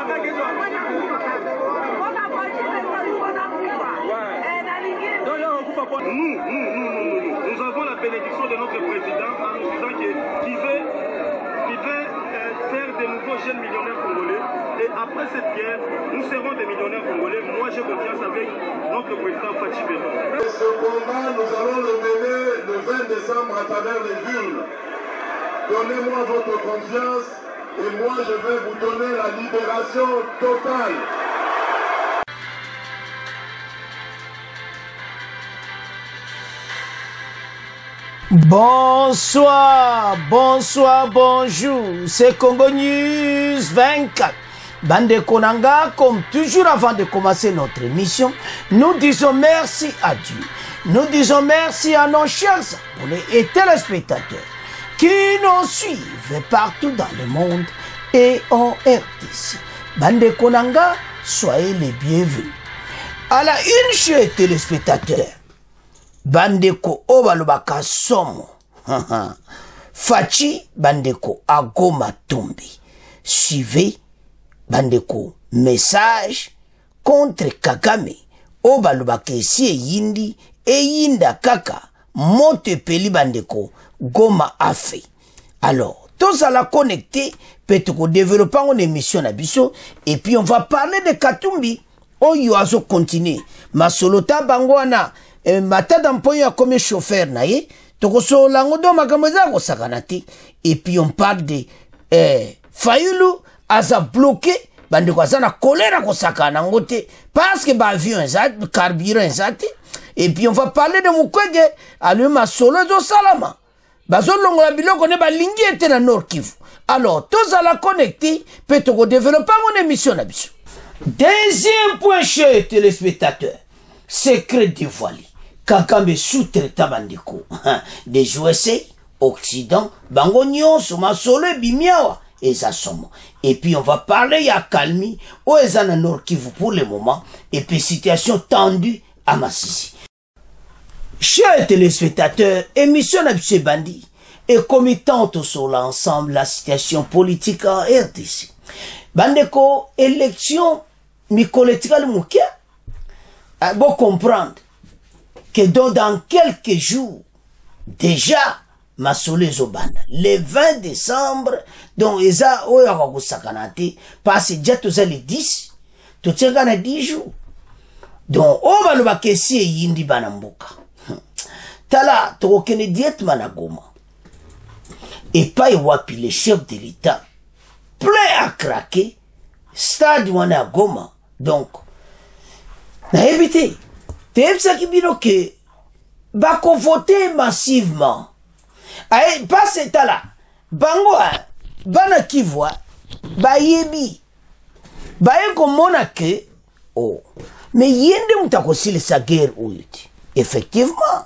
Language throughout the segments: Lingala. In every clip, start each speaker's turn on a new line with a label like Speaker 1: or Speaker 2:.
Speaker 1: Nous avons la bénédiction de notre président en nous disant qu'il veut faire de nouveaux jeunes millionnaires congolais. Et après cette guerre, nous serons des millionnaires congolais. Moi, j'ai confiance avec notre président Fachi Beton.
Speaker 2: Ce combat, nous allons le mener le 20 décembre à travers les urnes. Donnez-moi votre confiance et moi, je vais vous donner la libération totale.
Speaker 3: Bonsoir, bonsoir, bonjour, c'est Congo News 24. Bande Konanga, comme toujours avant de commencer notre émission, nous disons merci à Dieu. Nous disons merci à nos chers abonnés et téléspectateurs qui nous suivent partout dans le monde et en RDC. Bande Konanga, soyez les bienvenus. À la une, chers téléspectateurs, Bandeko obalobaka somo. Fachi Bandeko agoma tombi. Suivez Bandeko message contre Kagame. Obalobaka esi yindi e yinda kaka. Monte peli Bandeko goma afe. Alors, tous à la connecter, peut-être développer une émission à Bisso, et puis on va parler de Katumbi. Oyo azo continuer. Masolota bangwana. Matada mpoyo comme chauffeur na ye tokoso lango do makameza ko sakanati et puis on parle de Fayulu aza bloqué bande ko azana colère ko sakana ngote parce que ba avion ezat carburant ezat et puis on va parler de Mukwege aluma solo do salama bazo longola biloko ne ba lingi ete na Nord Kivu. Alors tous à la connecter peut to développer mon émission na biso. Deuxième point, chers téléspectateurs, secret dévoilé. Kagame sous-traitant bandeko des USA, Occident, bango nyonso masolo bimiawa ezasomo. Et puis on va parler ya calmi o ezana Nord Kivu pour le moment et puis situation tendue à Masisi. Chers téléspectateurs, émission d'Abse Bandi et committante sur l'ensemble la situation politique en RDC. Bandeko élection mikoletikal moukia a beau comprendre que dans quelques jours, déjà, Masole Zobanda, le 20 décembre, donc, Eza, Oyako Sakanate, parce que déjà, tout ça, les 10, tout ça, il y a 10 jours. Donc, on va le bakesi et yindi banamboka. Tala, to kene diet managoma. Et pas y wapi, le chef de l'État, plein à craquer, stade wana goma. Donc, n'a évité. C'est qui bino que bako voter massivement. Aïe, pas cet là. Bango, bana kivwa, bayebi. Baye komona ke, oh. Mais yende mutakosile sa guerre ouiti. Effectivement,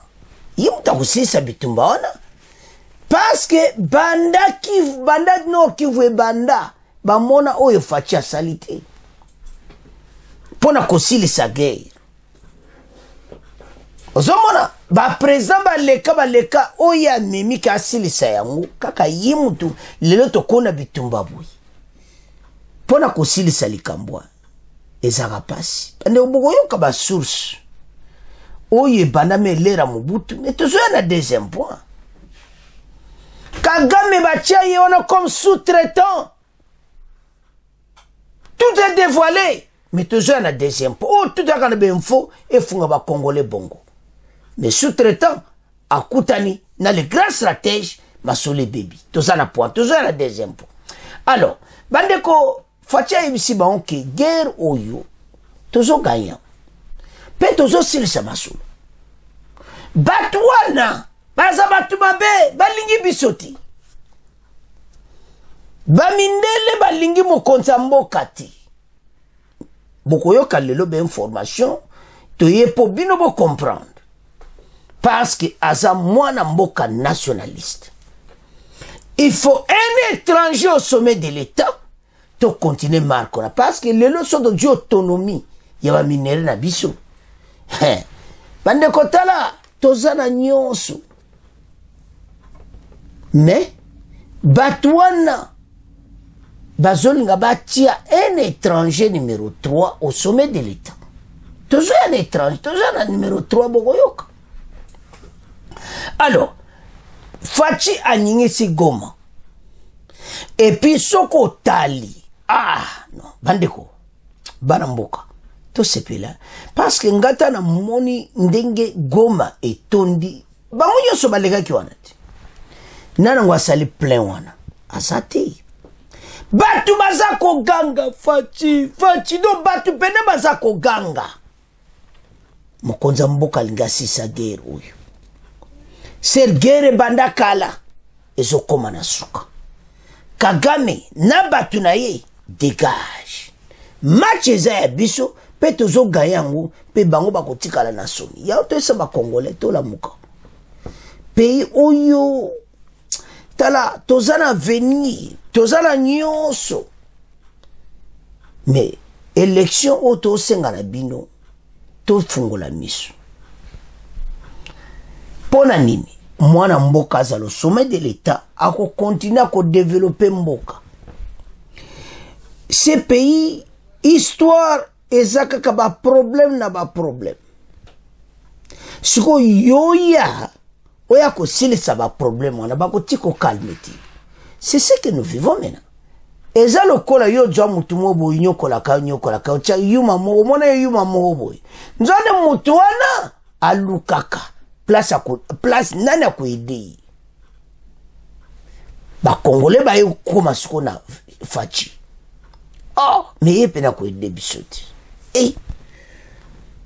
Speaker 3: yende mutakosile sa bitumba wana. Parce que banda kiv, banda nord kivwe banda, bamona oyo fachi a salite. Pona kosile sa guerre. Ozomona ba président baleka oya mimi ka asilisa yango kaka yimutu lelo tokona bitumba boy pona kosilisa likambwa ezaka pasi ande obokoyoka ba source oye bana melera Mobutu mais toujours na deuxième point Kagame batia yona comme sous-traitant tout est dévoilé mais toujours na deuxième point oh tout a kana info et funga ba congolais bongo. Mais sous-traitant, à Koutani, dans les grands stratèges, Masole Baby. Tout ça, na point. Tout ça, na deuxième point. Alors, Bandeko, Fatia Ibisi Baonke, guerre Oyo, tout ça gagnant. Peut tout ça, c'est le Masole. Batouana, Bazabatumabe, Balingi Bisoti. Bamindele, Balingi Mokonsambo Kati. Bokoyo Kalelo, information, to yepo binobo comprendre. Parce que Aza mwana mboka nationaliste. Il faut un étranger au sommet de l'État pour continuer Marcona. Parce que les leçons de autonomie, il y a un minéraux na biso. Bande kotala, tozana nyonso. Mais, batouana, bazolinga batia un étranger numéro 3 au sommet de l'État. Toujours un étranger, toujours un numéro 3 bokoyoka. Alors, Fachi aningi Goma. Et puis soko tali. Ah, non, bandeko. Banamboka. Tout ce pays là. Parce que ngata na moni ndenge Goma et tondi. Bangonyo so balega ki wanati. Nana ngwa sali plein wana. Asati. Batu bazako ganga Fachi do batu pene bazako ganga. Mokonza mboka linga sisa gere uyu. Ser gere banda kala ezo koma na suka. Kagame na batu na ye dégage. Match eza ya biso pe tozo gayango pe bango bakotikala na soni. Ya otesa ba Congolais to la muka. Pays oyo tala tozana venir, tozana nyonso. Mais élection auto senga na bino to fungola miso. Pona nini mwana mboka za le sommet de l'État ako continuer ko développer mboka. Ce pays histoire ezaka ka ba problème na ba problème. Siko yoya oya ko silisa ba problème wana ba ko tiko calmeti. C'est ce que nous vivons maintenant. Eza lokola yo jwa mutu mobo nyokola ka cha yuma mo mona yuma mobo. Nzane mutu wana alukaka place nana ko ide. Ba Congolais ba yo koma siko na Fachi. Oh, mais yepe na ko ide bisoti. Eh.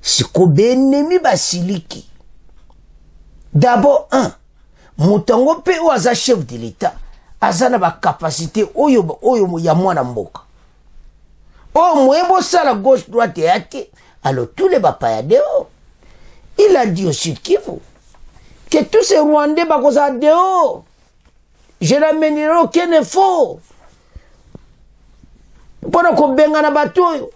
Speaker 3: Siko benemi basiliki. D'abord, mutango pe oaza chef de l'État, azana ba capacité oyo ya mwana mboka. Oh, mwebo sala gauche droite yake, alors tous les bapayadeo. Il a dit au Sud Kivu que tous ces Rwandais bakoza dehors. Je n'amènerai aucun effort. Pendant qu'on benga na bateau.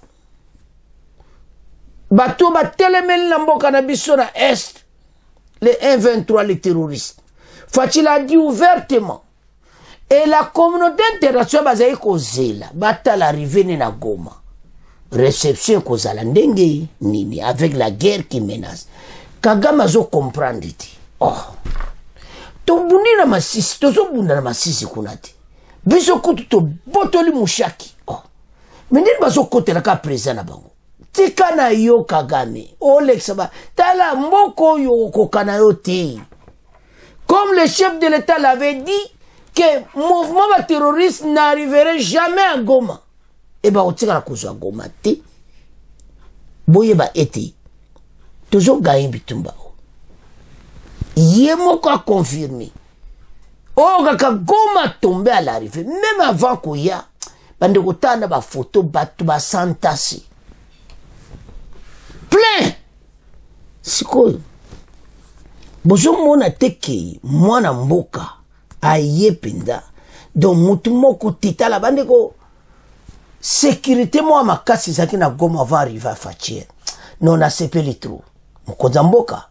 Speaker 3: Bateau ba telemel na mboka na biso na Est. Les 1-23, les terroristes. Fachi l'a dit ouvertement. Et la communauté internationale bazaye kozela. Bata l'arrivée na Goma. Réception kozala ndenge nini. Avec la guerre qui menace. Kagame azo comprendre iti. Oh. Tobundi na masisi. Tozo bunda na masisi kunati. Biso kutu to botoli mushaki. Oh. Menini bazo kote la ka président na bango. Tika na yo Kagame. Olexaba. Tala mboko yo kokana yo te. Comme le chef de l'État l'avait dit que mouvement terroriste n'arriverait jamais à Goma. Et bah otika la kozo à Goma te. Boye ba ete. Toujours gagne bitumba. Yemoko a confirmé. Oh kaka Goma tombé à l'arrivée. Même avant koya. Bande kotana ba photo batu ba santasi. Plein. Sikoyo. Bozo mona teke mwana mboka ayependa. Donc mutu moko titala bande ko sécurité moi makasi zaki na Goma va arriver à Fachi. Non a sepeli trop. Mokonza mboka.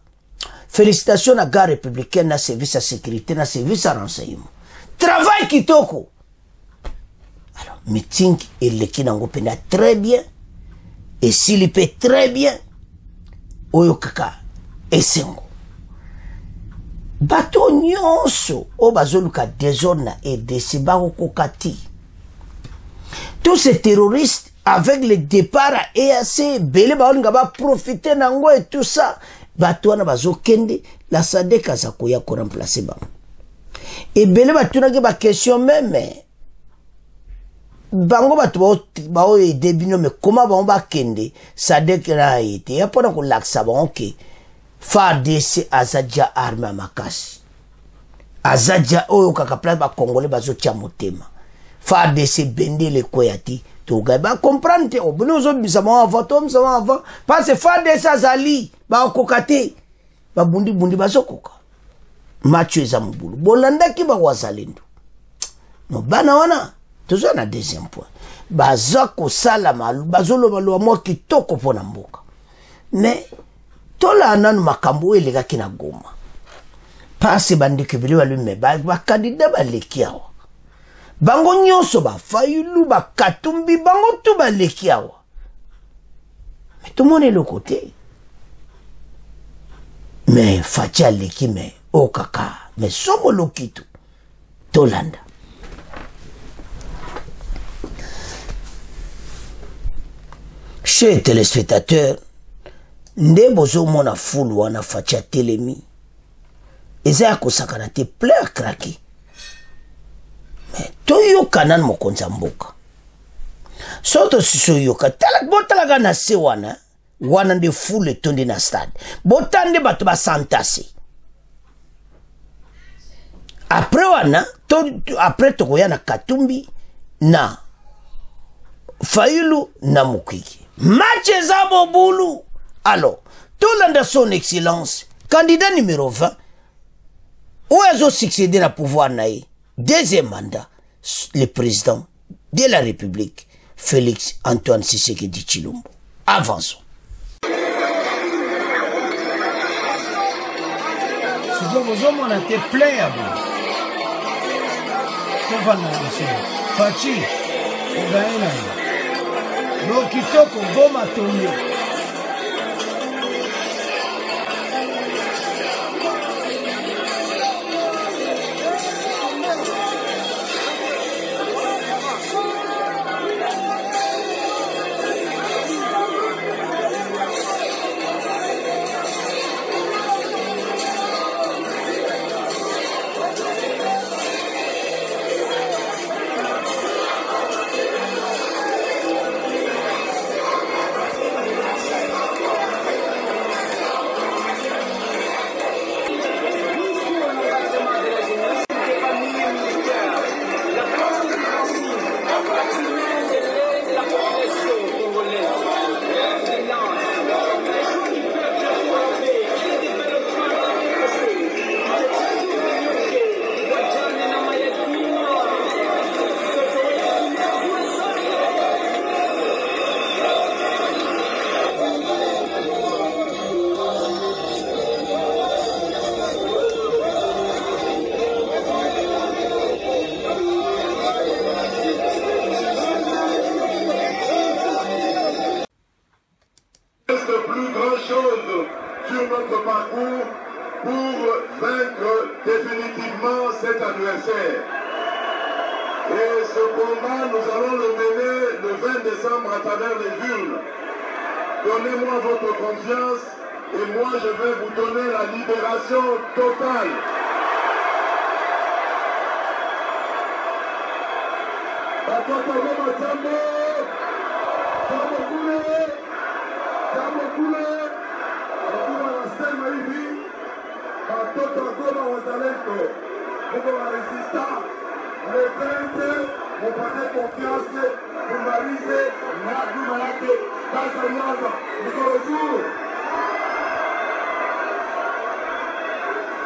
Speaker 3: Félicitations à gare républicaine na service à sécurité na service à renseignement. Travail kitoko. Alors meeting eleki nango penda très bien. Et s'il y peut très bien. Oyo kaka esengo bato nyonso o bazoluka désordre et déciba kokati. Tous ces terroristes avec le départ à EAC belé baolinga ba profiter nango et tout ça bato wana bazokende la SADC azakoya ko remplacer ba et belé bato na ke ba question même bango bato bao aider bino mais comment ba ba kende SADC na été ya pona ko laksa ba OK FARDC azadja arme makasi azadja oyo kaka place ba Congolais bazotia motema FARDC bendele koyati to ga ba comprendre te obino zo bisama avant parce que FARDC azali ba kokate ba bundi bazokoka macho eza mubulu bolandaki ba wazalendo no bana wana toujours na deuxième point bazako sala malu bazolo balwa mo kitoko pona mboka mais tola nanu makambo elega kina Goma parce bandike bili balume ba candidat ba lekiawa bango nyonso Fayulu Katumbi bango tout baleki awa. Mais tout le monde est le côté. Mais Fachi aleki mais oh kaka mais somo lokitu Tolanda. Chers téléspectateurs, nde bozo mona foule wana Fachi a telemi. Eza kosakana te plein craquer. Mais toyo kanan mokonza mboka. Soto siso yoka talak botalaga na se wana nde foule tonde na stade. Botande bato ba santasi. Après wana après tokoya na Katumbi na Fayulu na Mukiki. Match eza bulu. Alors, Tolanda son excellence, candidat numéro 20, où a succédé à pouvoir naï, deuxième mandat, le président de la République, Félix Antoine Tshisekedi Tshilombo. Avançons. Si vous on a été plein à vous. Comment va-t-il, Fachi, on gagne là. L'okitoko goma tombé.
Speaker 2: Sur notre parcours pour vaincre définitivement cet adversaire. Et ce combat, nous allons le mener le 20 décembre à travers les urnes. Donnez-moi votre confiance et moi je vais vous donner la libération totale.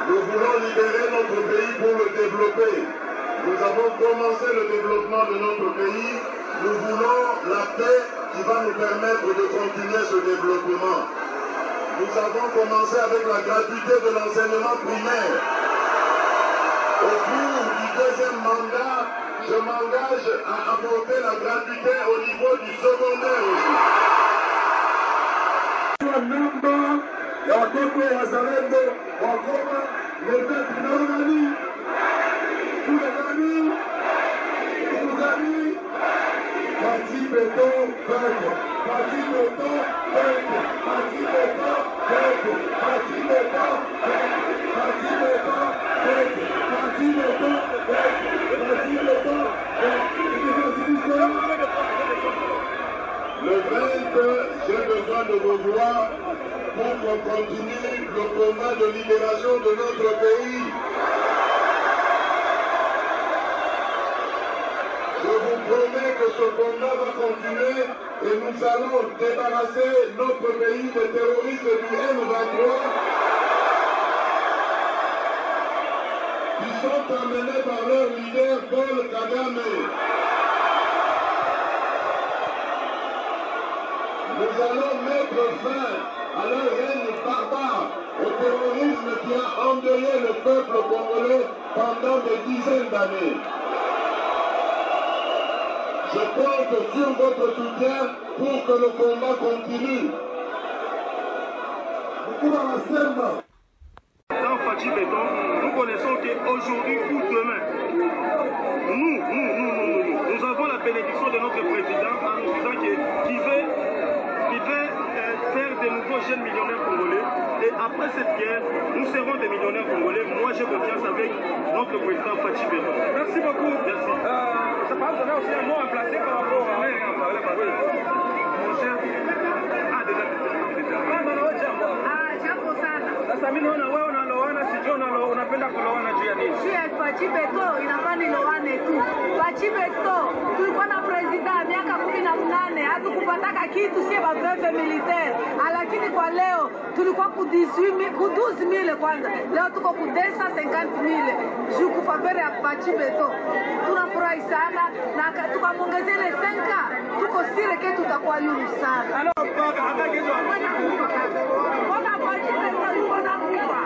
Speaker 2: Nous voulons libérer notre pays pour le développer. Nous avons commencé le développement de notre pays. Nous voulons la paix qui va nous permettre de continuer ce développement. Nous avons commencé avec la gratuité de l'enseignement primaire. Au cours du deuxième mandat, je m'engage à apporter la gratuité au niveau du secondaire aussi. Le 20, j'ai besoin de vos voix pour qu'on continue le combat de libération de notre pays. Je vous promets que ce combat va continuer et nous allons débarrasser notre pays des terroristes du M23 qui sont emmenés par leur leader Paul Kagame. Nous allons mettre fin à leur règne barbare, au terrorisme qui a endeuillé le peuple congolais pendant des dizaines d'années. Je compte sur votre soutien pour que le combat continue.
Speaker 1: Dans Fachi Béton, nous connaissons qu'aujourd'hui ou demain, nous avons la bénédiction de notre président en nous disant qu'il veut faire de nouveaux jeunes millionnaires congolais. Et après cette guerre, nous serons des millionnaires congolais. Moi, j'ai confiance avec notre président Fachi Béton. Merci beaucoup. Merci. Ça parle, vous avez aussi un mot à placer par rapport à... Oui. Mon cher... Ah, déjà. Ah, non, jambo sana. Sasa mimi naona wewe unaloana sijui unapenda kuloana juu ya nini?
Speaker 4: Sio Fachi Béton inafaa niloane tu. Fachi Béton tulikuwa na president miaka 18 hatukupataka kitu sie ba breve militaire. Lakini kwa leo tulikuwa ku 12,000 kwanza. Leo tuko ku 250,000. Juku faveur ya Fachi Béton. Tunafurahi sana na tukamongezea ile 5 tuko sire ke tutakuwa yuru sana.
Speaker 1: Alors baba hatakizo.
Speaker 4: Bona Fachi Béton bona kufa.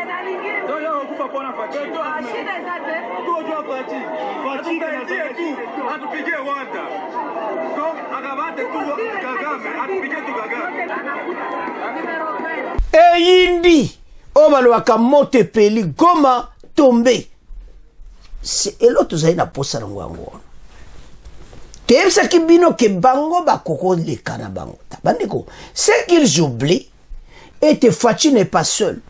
Speaker 4: Na lingine
Speaker 1: ndio kufa pona Fachi.
Speaker 4: Shida zake.
Speaker 1: Ndio Fachi. Fachi tu atupigie wanda. Donc akabate tu Kagame atupigie tu Kagame.
Speaker 3: Eyindi obalwaka moto epeli Goma tombe. Et l'autre zaï na posa na ngwango. Tebisa kibino ke bango bakoko le kana bango. Tabandeko, ce qu'ils oublient était Fachi n'est pas seul.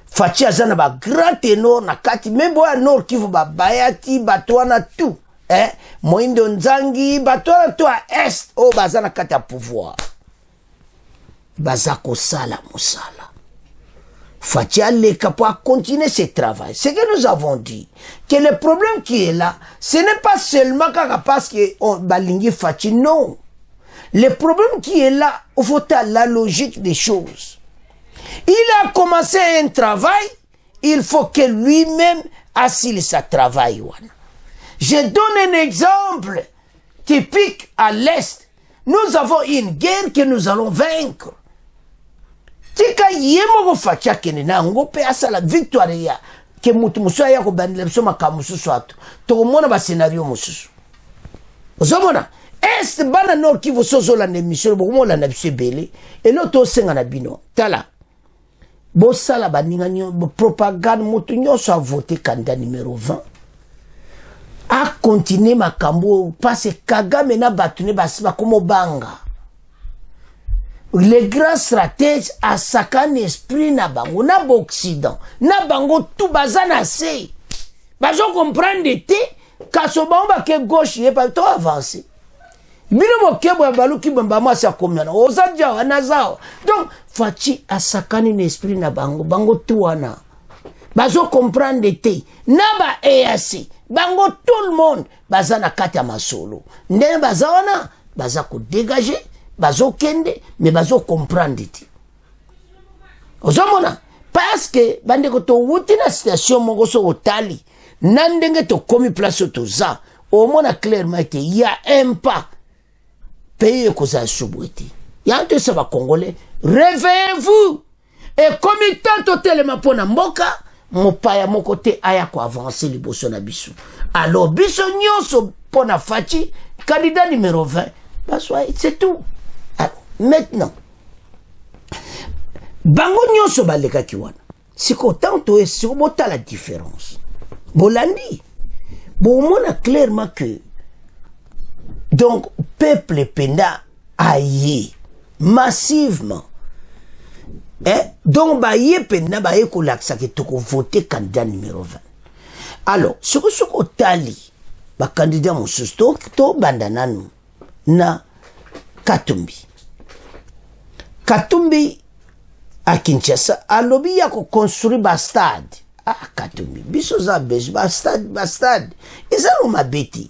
Speaker 3: Fachi azana ba grand ténor na kati membo ya nord kivu ba bayati batwana tout. Moindo Nzangi batwana tout à est o bazana kati ya pouvoir. Bazako sala musala. Fachi Aleka pour continuer ce travail. Ce que nous avons dit, que le problème qui est là, ce n'est pas seulement parce qu'on balingue Fachi, non. Le problème qui est là, il faut la logique des choses. Il a commencé un travail, il faut que lui-même assile sa travail. Je donne un exemple typique à l'Est. Nous avons une guerre que nous allons vaincre. Tika yemo Fachi kene na ngope asala victoire ya ke mutu musu ya ko bandela biso makamususu atu to mona ba scenario mususu ozomona est bana nord kivu sozola na émission bokomola na biso belé et l'autre senga na bino tala bo sala baninga nyo propagande mutu nyonso a voté candidat numéro 20 a continuer makambo parce Kagame na batune basiba komo banga. Les grands stratèges à sakan esprit na bango na Occident na bango tout bazana se bazo comprendre te kaso bamba ke gauche ye pas to avancer bino mokebo ya baluki bamba ma sa komyana ozaja wanazao donc Fachi à sakan esprit na bango bango tout wana bazo comprendre te na ba EAC bango tout le monde bazana kati ya masolo ndene bazana baza ko dégager bazo kende mais bazo comprendre ti ozomona parce que bande ko to wuti na situation moko so otali nandenge to komi place to za au mona clairement que il y a un pas pays ko za subweti ya nto ça va congolais réveillez-vous et comme tant tellement pona mboka mopaya moko te aya ko avancer liboso na biso alors biso nyonso pona Fachi candidat numéro 20 c'est tout. Maintenant, bango nyonso baleka kiwana. Si kotanto et si obota la différence. Bolandi. Bon, on a clairement que donc peuple penda aïe massivement. Donc baye penda baye ko laksa ke to ko voter candidat numéro 20. Alors, ce que tali ba candidat mosusu to bandana nous na Katumbi. Katumbi à Kinshasa alobi ya ko construire ba stade. Katumbi biso za besoin ba stade. Ezalo mabeti.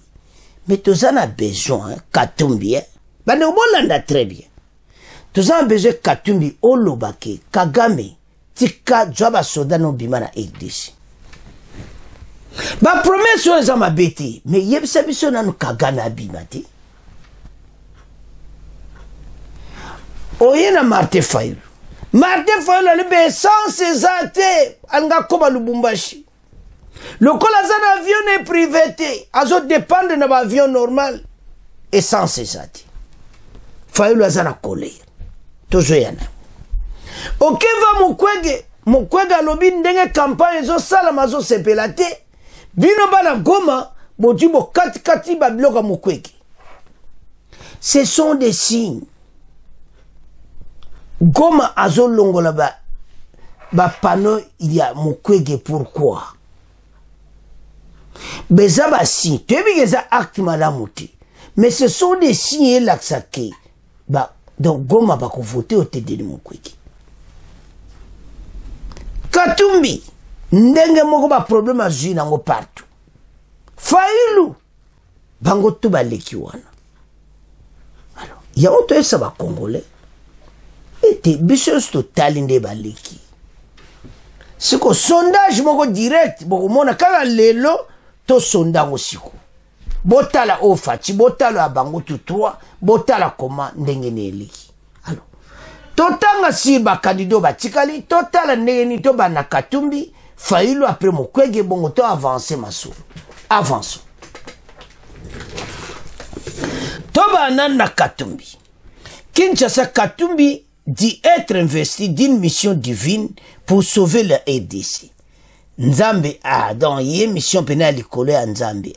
Speaker 3: Mais tous en a besoin Katumbi bande obolanda très bien. Tous en a besoin Katumbi olobake Kagame tika joba soda no bimana RDC. Ba promesse za mabeti mais yebisa biso nanu Kagame abimati. Oyena Martin Fayulu. Martin Fayulu alibe sans ses actes anga koba Lubumbashi. Le colazan avion est privé, azo dépendre de l'avion normal. Et sans cessati. Fayulu azana colère. Toujours yana. Ok va mukwege alobi ndenge campagne zo sala mazo sepelate. Bino bana Goma, bojibo kati babiloka mukwege. Ce sont des signes. Goma azo longola ba panneau il y a mukwege pourquoi? Beza ba si, tu es bien acte malamuti. Mais ce sont des signes laxake. Donc Goma va voter au TD de mukwege. Katumbi, ndenge moko ba problème azui nango partout. Fayulu, bango tu ba leki wana. Alors, ya oto esa ba Congolais. Ete bisos to talinde ba leki. Siko sondage moko direct, boko mona kala lelo to sondango siko. Botala ofachi, botala bango tu 3, botala koma ndenge ne leki. Alors, totanga si ba candidat ba tikali, totala ndenge ni to ba na Katumbi, Fayulu après mukwege bongo to avancer masou. Avançons. Toba na Katumbi. Kinshasa Katumbi dit être investi d'une mission divine pour sauver le RDC. Nzambe, dans y mission pénale collée à Nzambe.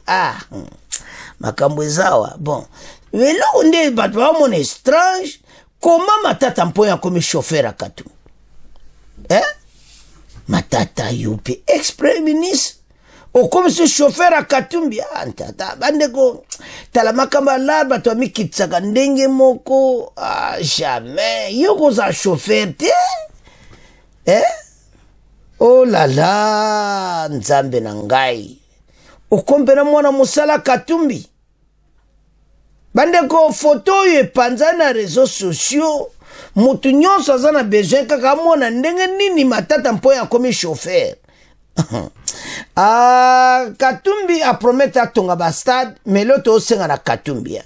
Speaker 3: Makambwezawa. Bon. Mais là, on est mon étrange. Comment matata mpoya comme chauffeur à Katumbi? Matata youpi, ex-premier ministre. O comme ce chauffeur à Katumbi, tata, bandeko, talamakamba l'arbre, toi mi kitsaka ndenge moko, jamais, yoko za chauffeur, oh là là, nzambe nangai. O kompena mwana musala Katumbi. Bandeko, photo ye panza na réseaux sociaux, mutu nyonso aza na besoin kaka mwana ndenge nini matata mpoya comme chauffeur. Katumbi a promettre à tonga ba stade mais l'autre osenga na Katumbi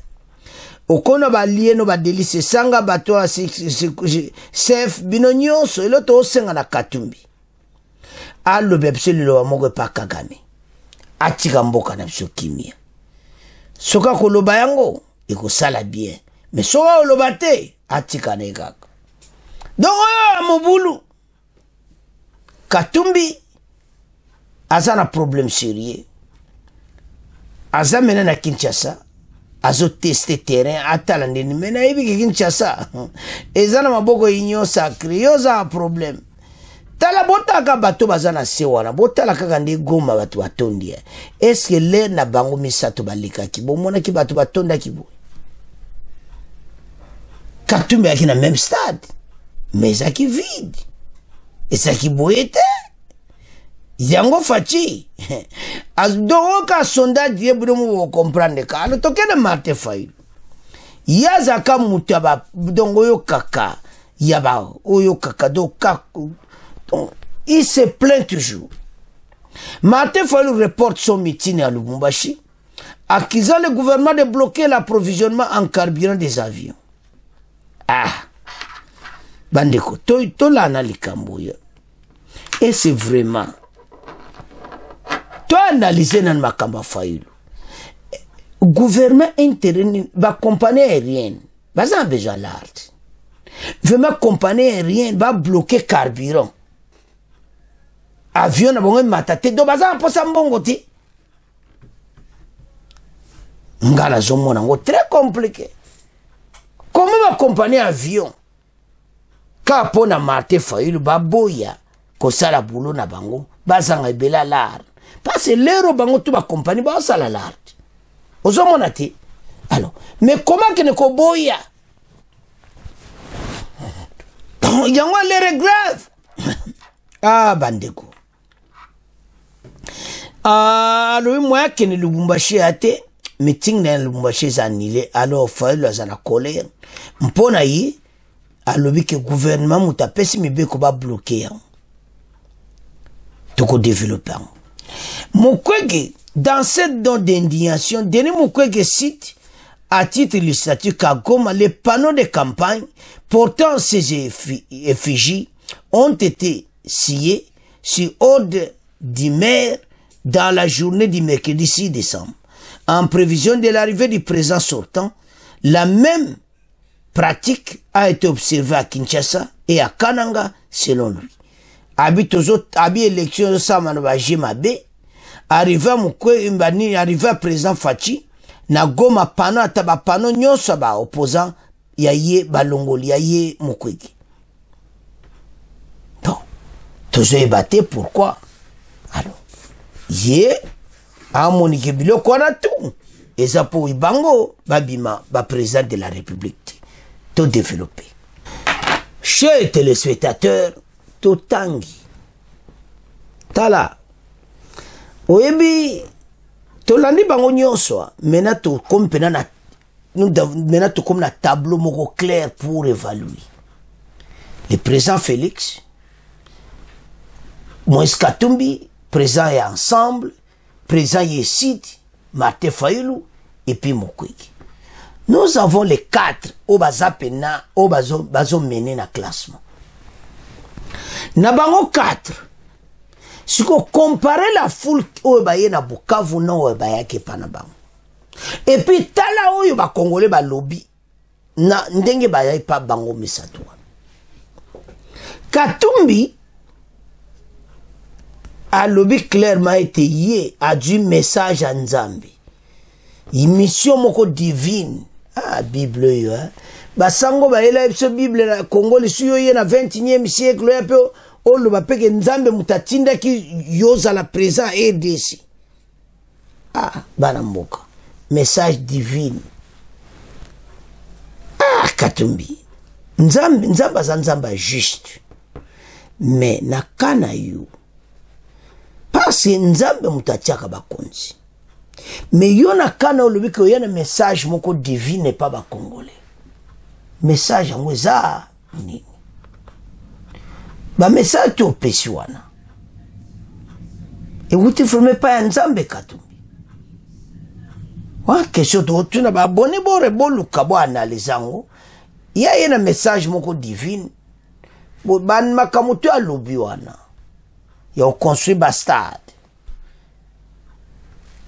Speaker 3: okona ba lieno ba delice sanga bato a chef binonyo so l'autre osenga na Katumbi allo bepse lilo moko pa Kagame atika mboka na biso kimia soka koloba yango ekosala bien mais soka oloba te atika na kaka donc mobulu Katumbi aza na problème sérieux. Aza mena na Kinshasa. Azo tester terrain. Atala ndeni mena hivi Kinshasa. Eza na maboko inyo sacré. Yoza problème. Tala botaka bato baza na sewana. Botala kaka nde Goma bato batondi. Est-ce que l'air na bango misato balika kibo. Mona ki bato batonda kibo. Katumbi aki na même stade. Mais eza ki vide. Eza ki boyete. Yango fachi. Doka sonda die budomu comprendre ka. Ano toke na Martin Fayulu. Yaza ka mutaba dongo yo kaka. Yaba oyo kaka do kaku. Il se plaint toujours. Martin Fayulu reporte son meeting à Lubumbashi, accusant le gouvernement de bloquer l'approvisionnement en carburant des avions. Bandeko, to lana likambo ya. Et c'est vraiment toi analyser dans makamba Fayulu. Gouvernement interne, ba compagnie aérienne, ba ça besoin l'art. Vraiment compagnie aérienne va bloquer carburant. Avion na bongo matate do ba ça posa mbongo ti. Ngala zomona ngo très compliqué. Comment ma compagnie avion ka pona Martin Fayulu ba boya ko sala boulot na bango ba zanga bela l'art. Parce que l'euro bango tu ba compagnie ba sala l'art. Ozomona ti. Alors, mais comment que ne ko boya? Yango l'ere grave. Bandeko. Alors moi que ne Lubumbashi ate meeting na Lubumbashi zanile alors Fayulu azana colère. Mpona yi alobi que gouvernement mutapesi mibeko ba bloquer. Toko développement. Mukwege, dans cette don d'indignation, Denis Mukwege cite à titre illustratif qu'à Goma, les panneaux de campagne portant ces effigies ont été sciés sur ordre du maire dans la journée du mercredi 6 décembre, en prévision de l'arrivée du président sortant, la même pratique a été observée à Kinshasa et à Kananga selon lui. Abi élection de Samanoba Jimabe, arrivé à président Fachi, na Goma pano ataba pano nyonso ba opposant yaye balongoli yaye Mukwege. Bon, toujours ébatté pourquoi? Alors, yé a monique biloko na tout. Et ça pour Ibango, babima, ba président de la République. Tout développé. Chers téléspectateurs, tout tangi. Tala. Oyebi, tolandi bango nyonso, mena to comme penana, mena to comme na tableau moko clair pour évaluer. Le président Félix, Moïse Katumbi, président et ensemble, président Yesid, Martin Fayulu, et puis Mukwege. Nous avons les 4 au bazapena, au bazo mené na classement. Na bango 4. Si vous comparez la foule au baye na Bukavu na au baye ke panabango. Et puis tala oyo ba Congolais ba lobby na ndenge baye pa bango misatwa. Katumbi a lobby clairement été yé a du message à Nzambi. Mission moko divine. Ah, Bible yo, hein. Basango ba ela biso Bible na Congo li suyo ye na 21e siècle ya pe o lo ba peke Nzambe mutatinda ki yoza la présent RDC. Ah, bana mboka. Message divine. Ah, Katumbi. Nzamba juste. Mais na kana yo. Parce que Nzambe mutatiaka bakonzi. Mais yo na kana olobi ko yana message moko divine pa ba Congolais. Message yango eza nini? Ba message to pesi wana. Et vous te formez pas Nzambe Katumbi. Wa question to tuna ba boni bore boluka bo analyse yango. Ya yana message moko divine. Bo ban makamuto alobi wana. Ya construit bastard.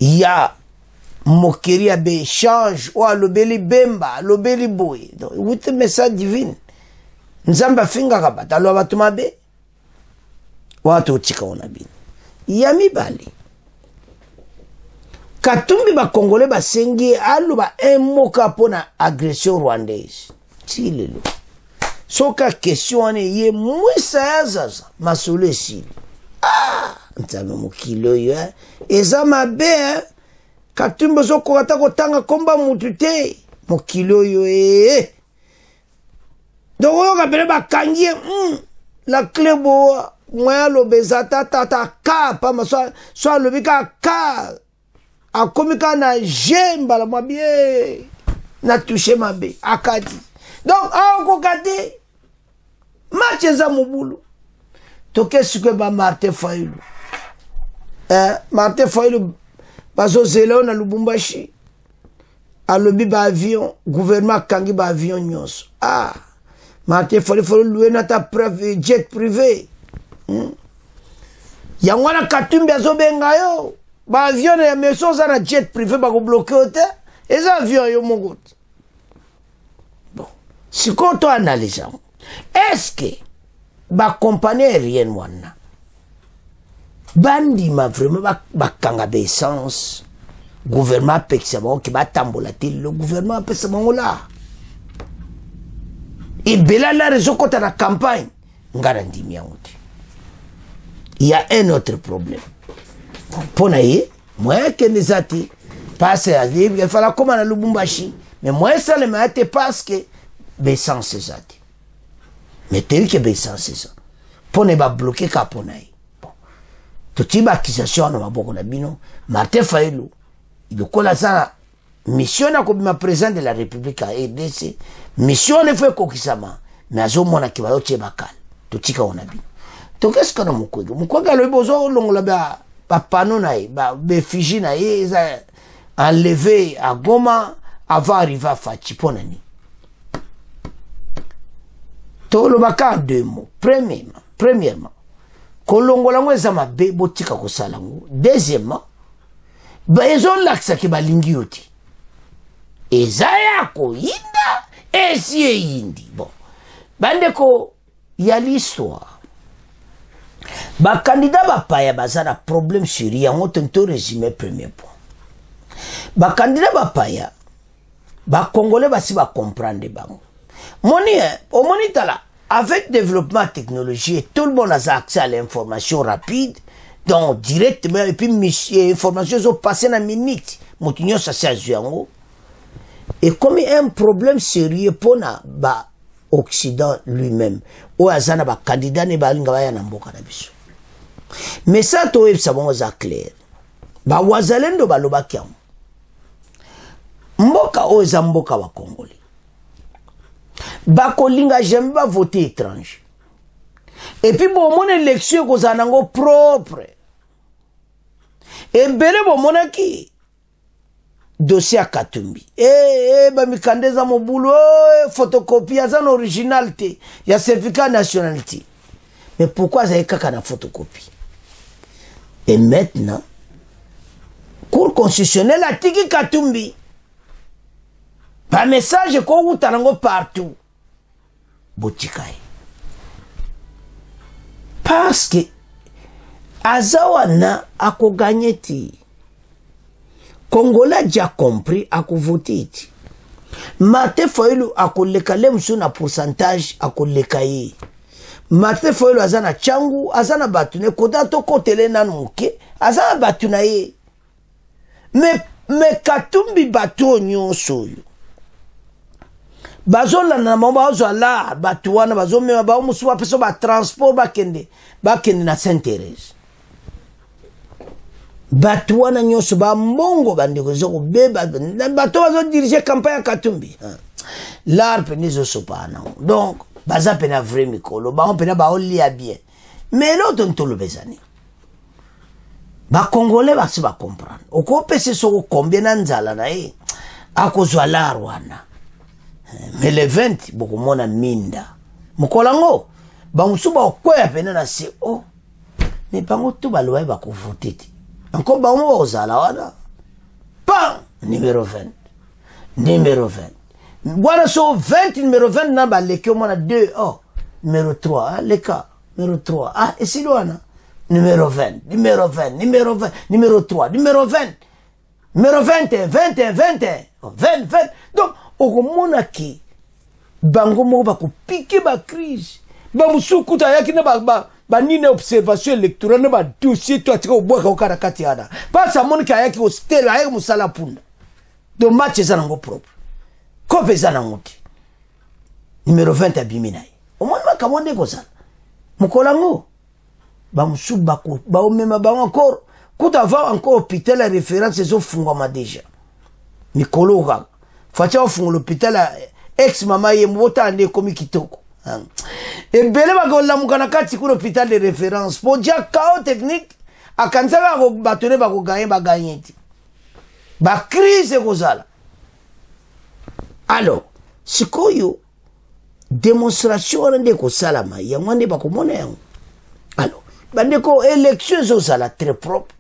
Speaker 3: Il y a moquerie à échange ou à l'obéli bemba, l'obéli boy. Donc, vous êtes message divin. Nzamba finga kabata, alo abatumabe. Watu utika onabini. Yami bali. Katumbi ba Congolais ba sengi alo ba emoka pona agression rwandaise. Tilelo. Soka question ane ye mwisa ya zaza. Masole sili. Ah! Nzame mukilo yo, hein. Eza mabe, hein. Katumbi zo kokata kotanga komba mutu te. Mukilo yo, eh. Donc, on kapele ba kangie, la clé boa, moya lo bezata tata ka, pa ma so lo bika ka. A komika na jemba la mabie. Na touché mabe, akadi. Donc, a kokate. Macheza mubulu. Toke suke ba Martin Fayulu. Martin Fayulu bazo zelo na Lubumbashi. Alobi ba avion, gouvernement kangi ba avion nyonso. Ah, Martin Fayulu loué na ta jet privé. Yangwana Katumbi azo benga yo. Ba avion ya meso za na jet privé ba ko bloquer hotel. Eza avion yo mongote. Bon, si konto analyse. Est-ce que ba compagnie aérienne wana bandi ma vraiment ba kanga be essence gouvernement pekisa ba ki ba tambola te le gouvernement pesa bangola et bela la raison kota na campagne ngara ndimi yangote. Il y a un autre problème pona ye moi que les ati passe à dire il fallait comme na Lubumbashi mais moi ça le mate parce que be essence zati. Mais t'es que ben c'est ça. Pour ne pas bloquer Kaponaï. Bon. Tout y accusation na maboko na bino. Martin Fayulu. Il kola ça mission na ko ma président de la République à RDC. Mission ne fait kokisama. Mais azo mona ki ba yoche bakal. Tout y ka ona bino. To qu'est-ce que na Mukwege? Mukwege le bozo longola ba pano na ba be fiji na za enlevé à Goma avant arriver à Fachi ponani. Tout le baka en 2 mots. Premièrement, kolongola ngo eza mabe botika kosala ngo. Deuxièmement, ezolakisa ke balingi yo te eza ya koyinda esi eyindi. Bon, bandeko ya l'histoire bakandida bapaya baza na problème sur yango tonto résumé premier point. Bakandida bapaya bakongolais basi bakomprendre bango omoni tala avec développement technologie tout le monde a accès à l'information rapide donc directement et puis information sont passées na minute moto nyonso asi azwi yango et comme un problème sérieux mpona Occident lui-même oyo aza na bakandidat ne balinga baya na mboka na biso. Mais ça toyebisa bango eza clair bawazalendo balobaki yango mboka oyo eza mboka bakongoli bakolinga jamais bavote étranger et puis bomona élection ekozala nango propre ebele bomonaki dossier ya Katumbi bamikanda eza mobulu photocopie aza na original te ya certificat nationalité. Mais pourquoi azali kaka na photocopie? Et maintenant cour constitutionnelle atiki Katumbi ba message ko uta nango partout botikai parce que azawana ako gagné ti Congolais a déjà compris à voter. Martin Fayulu a kolekale msu na pourcentage a kolekaye. Martin Fayulu azana changu azana batune koda to kotele na nuke azana batuna ye. Me Katumbi batu nyonso yo. Bazola na mama bazala batu wana bazome ba musu ba peso ba transport bakende na Saint-Thérèse. Batu wana nyonso ba mbongo bandeko zo beba bato bazo diriger campagne ya Katumbi. L'art penizo sopana. Donc baza pena vrai mikolo ba on pena ba olia bien. Mais l'autre ntolo bezani. Ba congolais ba si ba comprendre. Oko pese so combien na nzala na e akozwa la rwana. Mais le 20 boko mona minda. Mukolango ba musuba okoya pena na se oh. Mais bango to ba loye ba ko voter. Encore bah on va wana. Pam numéro 20. Numéro 20. Voilà so 20 numéro 20 na ba leki on a 2 oh numéro 3 hein, les cas numéro 3 ah et si loana numéro 20 numéro 20 numéro 20 numéro 3 numéro 20 numéro 21 21 21 20 20 donc au mona ki bango mo ba ko piquer ba crise ba musukuta yaki na ba nini observation électorale ba dossier to atika obwaka okara kati yana pas ça mon ka yaki o stela ayek musala punda do match za nango propre ko pesa na ngoti numéro 20 abiminai o mon makamonde ko ça mukolango ba musuba ko ba o mema ba encore kuta va encore hôpital la référence zo fungwa déjà mikolo ga facha fungwa l'hôpital ex mama ye mbota ande komi kitoko. Et belle bagola mukana kati ku l'hôpital de référence pour dia chaos technique akanzaka ko batone ba ko gagner ti ba crise kozala. Alors sikoyo démonstration rende ko salama ya mwande ba ko mona yango. Alors bandeko élection zo sala très propre.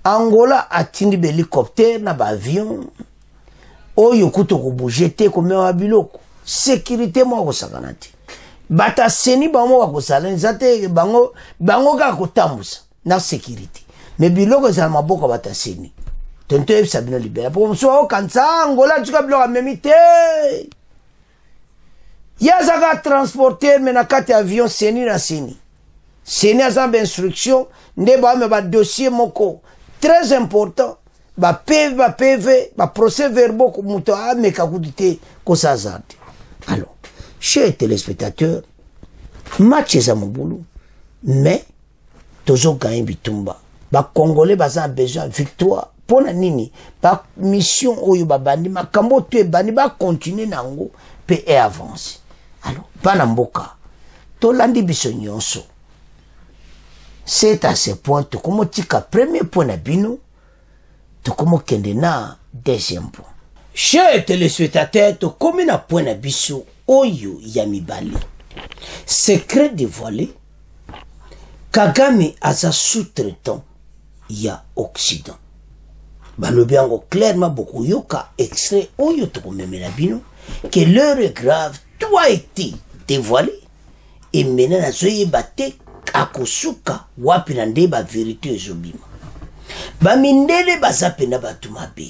Speaker 3: Angola atindi be hélicoptère na ba avion oyo kuto ko bouger ko mewa biloko sécurité mo ko sakanati bata seni bango ko sala nzate bango ka ko tambusa na sécurité mais biloko za maboko bata seni tonto ebisa bino libéra pour so kanza Angola tuka biloko memite yazaka transporter mena kati avion seni na seni azamba instruction nde ba me ba dossier moko très important ba PV ba procès verbaux ko muto ameka kudite ko sazate. Alors chers téléspectateurs match za mobulu mais tozo gagner bitumba ba congolais baza besoin victoire pona nini ba mission oyo babandi makambo te bani ba continuer nango pe et avancer. Alors bana mboka to landi biso nyonso c'est à ce point to komo tika premier point na bino to komo kende na deuxième point. Chers téléspectateurs to komi na point na biso oyo ya mibali secret dévoilé Kagame aza sous-traitant ya Occident. Balobi yango clairement beaucoup yoka extrait oyo tokomemela bino que l'heure est grave, tout a été dévoilé et maintenant nazoyeba te akosuka wapi na nde ba vérité ezobima. Bamindele baza pena batu mabe.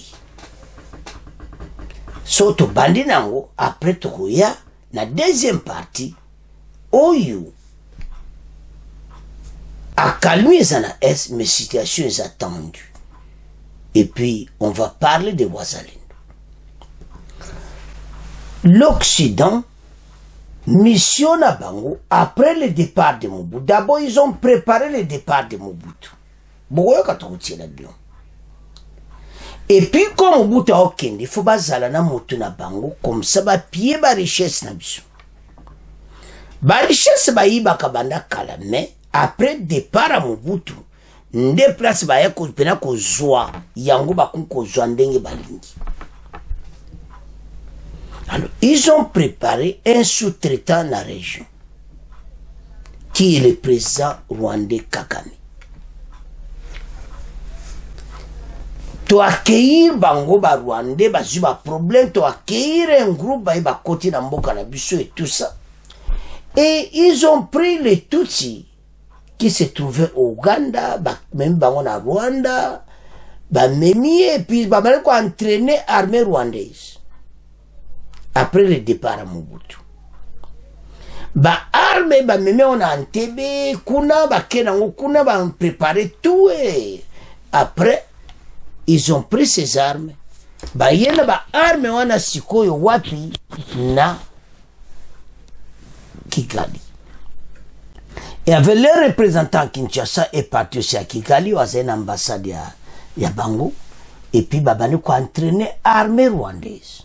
Speaker 3: So tobandi nango après tokoya na deuxième partie oyo akalmi ezana es mais situation est attendue. Et puis on va parler de Ouazalendo. L'Occident mission à Bango après le départ de Mobutu. D'abord ils ont préparé le départ de Mobutu. Et puis comme Mobutu a okende, il faut bazala na motu na Bango comme ça ba pied ba richesse na biso. Ba richesse ba yiba kabanda kala mais après départ à Mobutu nde place ba ya ko pena ko zwa yango ba ko zwa ndenge balingi. Alors, ils ont préparé un sous-traitant dans la région, qui est le président rwandais Kagame. To accueillir bango ba rwandais, ba zuba problème, to accueillir un groupe ba koti na mboka na biso et tout ça. Et ils ont pris les Tutsis qui se trouvaient au Ouganda, même bango na Rwanda, ba memi et puis ba mal ko entraîner l'armée rwandaise. Après le départ à Mobutu. Ba arme ba meme on a Entebbe, kuna ba kenango kuna ba préparé tout et après ils ont pris ces armes. Ba yena ba arme wana sikoyo wapi na Kigali. Et avec les représentants Kinshasa est parti aussi à Kigali, ou à une ambassade ya Bango, et puis babane ko entraîner armée rwandaise.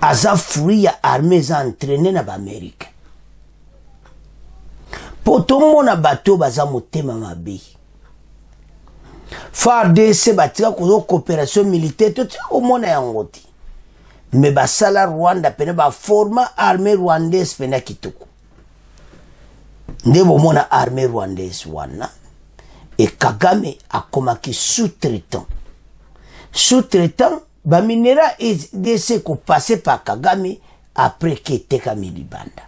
Speaker 3: Aza fruit ya armée za entraîné na Amérique. Potomo na bateau baza motema mabe. FARDC batika ko coopération militaire tout au mona yangoti. Mais basala Rwanda pene ba forma armée rwandaise pena kitoko. Ndebo mona armée rwandaise wana et Kagame a komaki sous-traitant. Sous-traitant ba minera EDC ko passé par Kagame après Keteka Milibanda.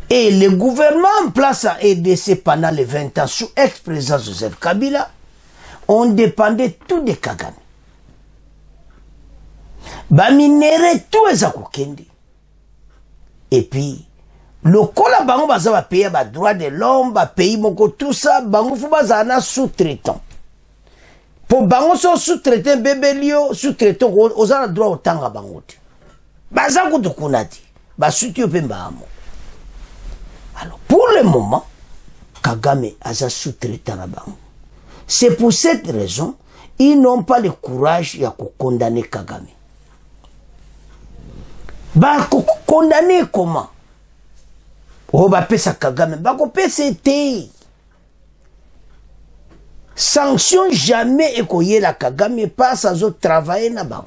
Speaker 3: Et le gouvernement en place à EDC pendant les 20 ans sous ex-président Joseph Kabila, on dépendait tout de Kagame. Ba minera tout ezako kende. Et puis le kola bango baza ba payer ba droit de l'homme, ba pays moko tout ça, bango fo baza na sous-traitant. Pour bango so sous-traitant bebelio sous-traitant ozana droit otanga bango te baza kutu kunati basuti opemba amo. Alors pour le moment Kagame aza sous-traitant na bango. C'est pour cette raison ils n'ont pas le courage ya condamner Kagame. Ba condamner comment? Oh ba pesa Kagame ba ko pesa te. Sanction jamais ekoye la Kagame passe à travailler là-bas.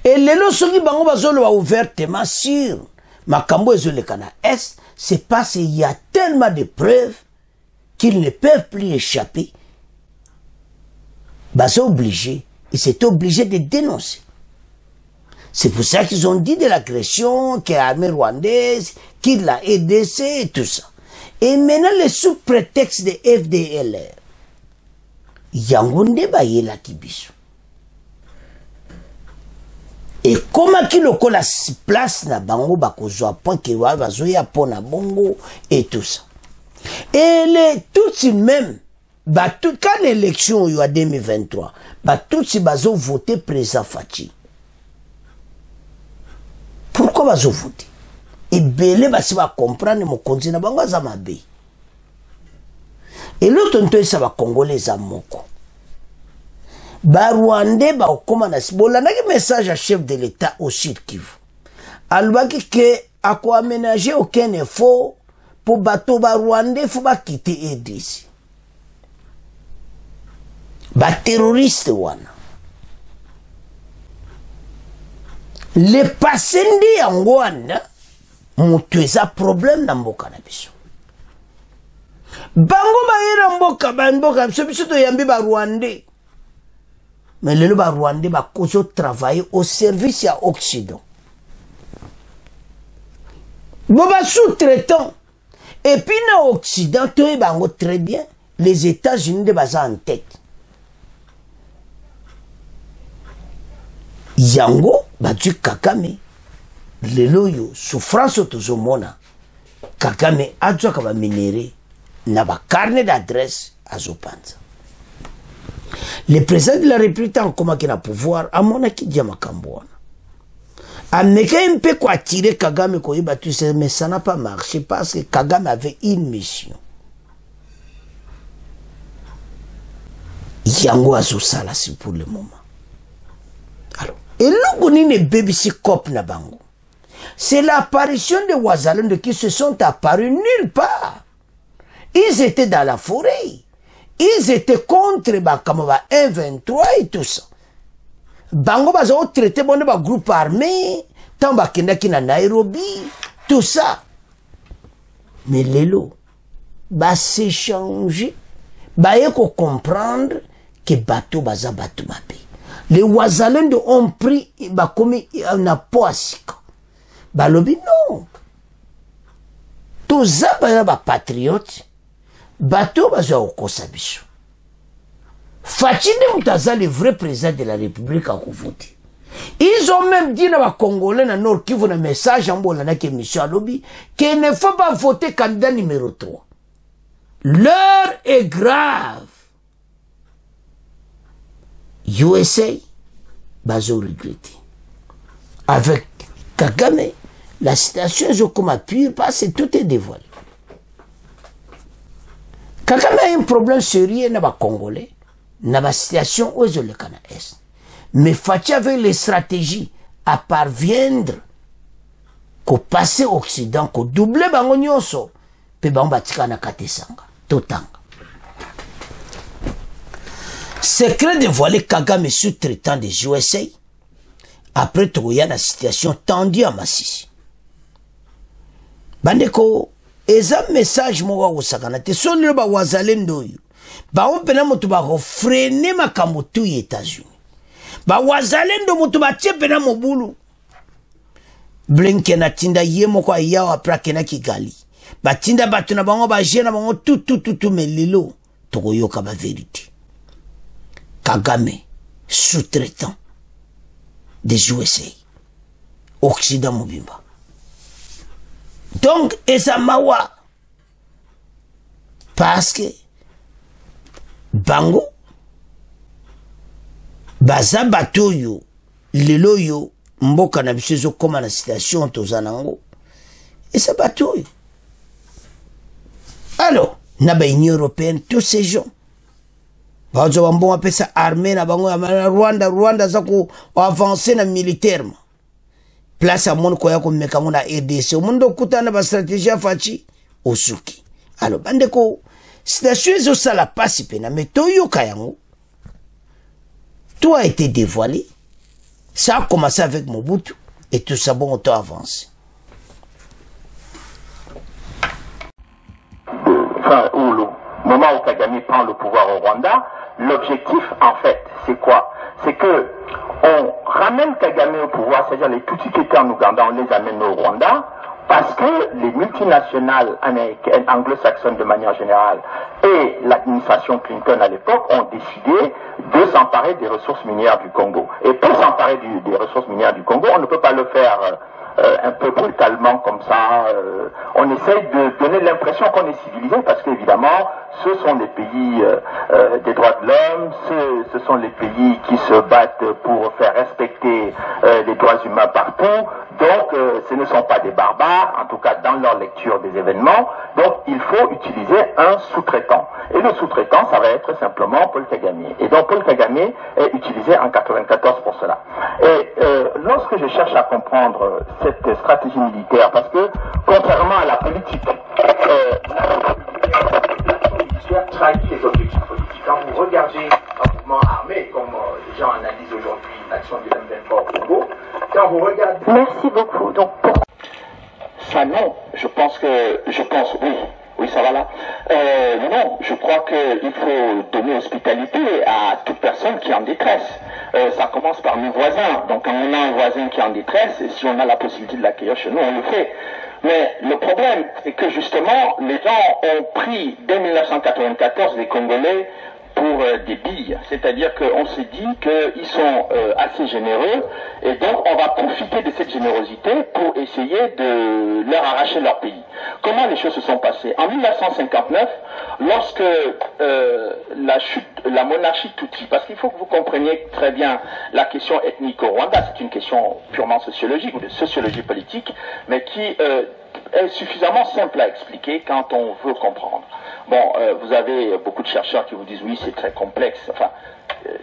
Speaker 3: Et les lorsqu'ils bango bazolo a ouvertement sur makambo ezole kana est, c'est parce qu'il y a tellement de preuves qu'ils ne peuvent plus échapper. Bazo obligé, ils étaient obligés de dénoncer. C'est pour ça qu'ils ont dit de l'agression, qu'il y a l'armée rwandaise, qu'il l'a EDC et tout ça. Et maintenant, le sous-prétexte de FDLR, Yangonde baye la kibiso. Et comment qu'il a la place na bango bakozwa point que wa bazoya pona bongo et tout ça. Et les Tutsis même, tout quand l'élection y a 2023, Tutsis bazo voté président Fachi. Pourquoi bazo voté? Et belé basi va comprendre mon continent bango za mabe. Et l'autre nto ça va congolais za moko. Ba Rwandais ba okoma na sibola na message à chef de l'état au Sud Kivu. Alobaki que a ko aménager aucun effort pour bateau ba Rwandais faut ba quitter EDC. Ba terroriste wana. Le passende yango wana moto eza problème na mboka na biso. Bango bayira mboka biso toyambi ba Rwandais. Mais lelo ba Rwandais ba kozo travailler au service ya Occident. Boba sous-traitant. Et puis na Occident, toye bango très bien. Les États-Unis de baza en tête. Yango batu Kagame. Lelo yo souffrance tozomona. Kagame adwa ka ba minéré na ba carnet d'adresse azopanza. Le président de la République en comment qu'il a pouvoir à mon aki dia makambo wana. Ameka un peu quoi tirer Kagame ko yeba tu sais mais ça n'a pas marché parce que Kagame avait une mission. Yango azosala si pour le moment. Alors, et logo ni ne BBC cop na bango. C'est l'apparition de Wazalendo qui se sont apparus nulle part. Ils étaient dans la forêt. Ils étaient contre Bakamova 1-23 et tout ça. Bango bazo traité bon ba groupe armé, tant bakendaki na Nairobi, tout ça. Mais lelo ba s'échanger, ba yeko comprendre que bateau baza bateau mabe. Les Wazalendo ont pris ba komi na poasika. Ba lobi non. Tout ça ba patriote. Bateau bazo okosa biso. Fatine Moutaza, le vrai président de la République à Koufouti. Ils ont même dit à Congolais dans Nord Kivu un message en Bolana qui est M. Alobi qu'il ne faut pas voter candidat numéro 3. L'heure est grave. USA, bazo regretté. Avec Kagame, la situation est comme pure parce que tout est dévoilé. Kagame a un problème sérieux dans les Congolais. Dans la situation où je le connais. Mais Fatih avec les stratégies à parviendre qu'au passé Occident, qu'au double bango nyonso, pe bango batika na katesanga, totanga. Secret dévoilé Kagame sous-traitant des USA, après Togoya la situation tendue à Massissi. Bandeko, eza message mo wa usakana te sonne ba Wazalendo yo. Ba opena moto ba refrener makambo tu États-Unis. Ba Wazalendo moto ba tshepena mobulu. Blinken atinda ye moko ayawa prakena Kigali. Ba tinda batu na bango ba jena bango tout melilo tokoyoka ba vérité. Kagame sous-traitant des USA. Occident mobimba. Donc eza mawa parce que bango baza bato yo lelo yo mboka na biso ezokoma na situation tozanango eza bato yo. Alors na ba Union européenne tous ces gens bazo bambongo apesa armée na bango ya Rwanda za ko avancer na militairement place à mon koya ko meka mona RDC mundo kutana ba stratégie fachi osuki. Alors bandeko situation zo sala pasi pena mais toyo kayango tout a été dévoilé. Ça a commencé avec Mobutu et tout ça bon autant avancé.
Speaker 5: Enfin, où le moment où Kagame prend le pouvoir au Rwanda, l'objectif en fait c'est quoi? C'est que on ramène Kagame au pouvoir, c'est-à-dire les Tutsis qui étaient en Ouganda, on les amène au Rwanda, parce que les multinationales américaines, anglo-saxonnes de manière générale, et l'administration Clinton à l'époque ont décidé de s'emparer des ressources minières du Congo. Et pour s'emparer des ressources minières du Congo, on ne peut pas le faire un peu brutalement comme ça. On essaye de donner l'impression qu'on est civilisé, parce qu'évidemment, ce sont les pays des droits de l'homme, ce sont les pays qui se battent pour faire respecter les droits humains partout. Donc, ce ne sont pas des barbares, en tout cas dans leur lecture des événements. Donc, il faut utiliser un sous-traitant. Et le sous-traitant, ça va être simplement Paul Kagame. Et donc, Paul Kagame est utilisé en 1994 pour cela. Et lorsque je cherche à comprendre cette stratégie militaire, parce que, contrairement à la politique, trahit les objectifs politiques. Quand vous regardez un mouvement armé, comme les gens analysent aujourd'hui l'action du M23 au Congo, quand vous regardez...
Speaker 6: Merci beaucoup. Donc,
Speaker 5: Ça non, je pense oui. Oui, ça va là. Non, je crois qu'il faut donner hospitalité à toute personne qui est en détresse. Ça commence par nos voisins. Donc quand on a un voisin qui est en détresse, et si on a la possibilité de l'accueillir chez nous, on le fait. Mais le problème, c'est que justement, les gens ont pris, dès 1994, les Congolais pour des billes. C'est-à-dire qu'on se dit qu'ils sont assez généreux, et donc on va profiter de cette générosité pour essayer de leur arracher leur pays. Comment les choses se sont passées? En 1959, lorsque la monarchie Tutsi, parce qu'il faut que vous compreniez très bien la question ethnique au Rwanda, c'est une question purement sociologique ou de sociologie politique, mais qui est suffisamment simple à expliquer quand on veut comprendre. Bon, vous avez beaucoup de chercheurs qui vous disent oui, c'est très complexe. Enfin,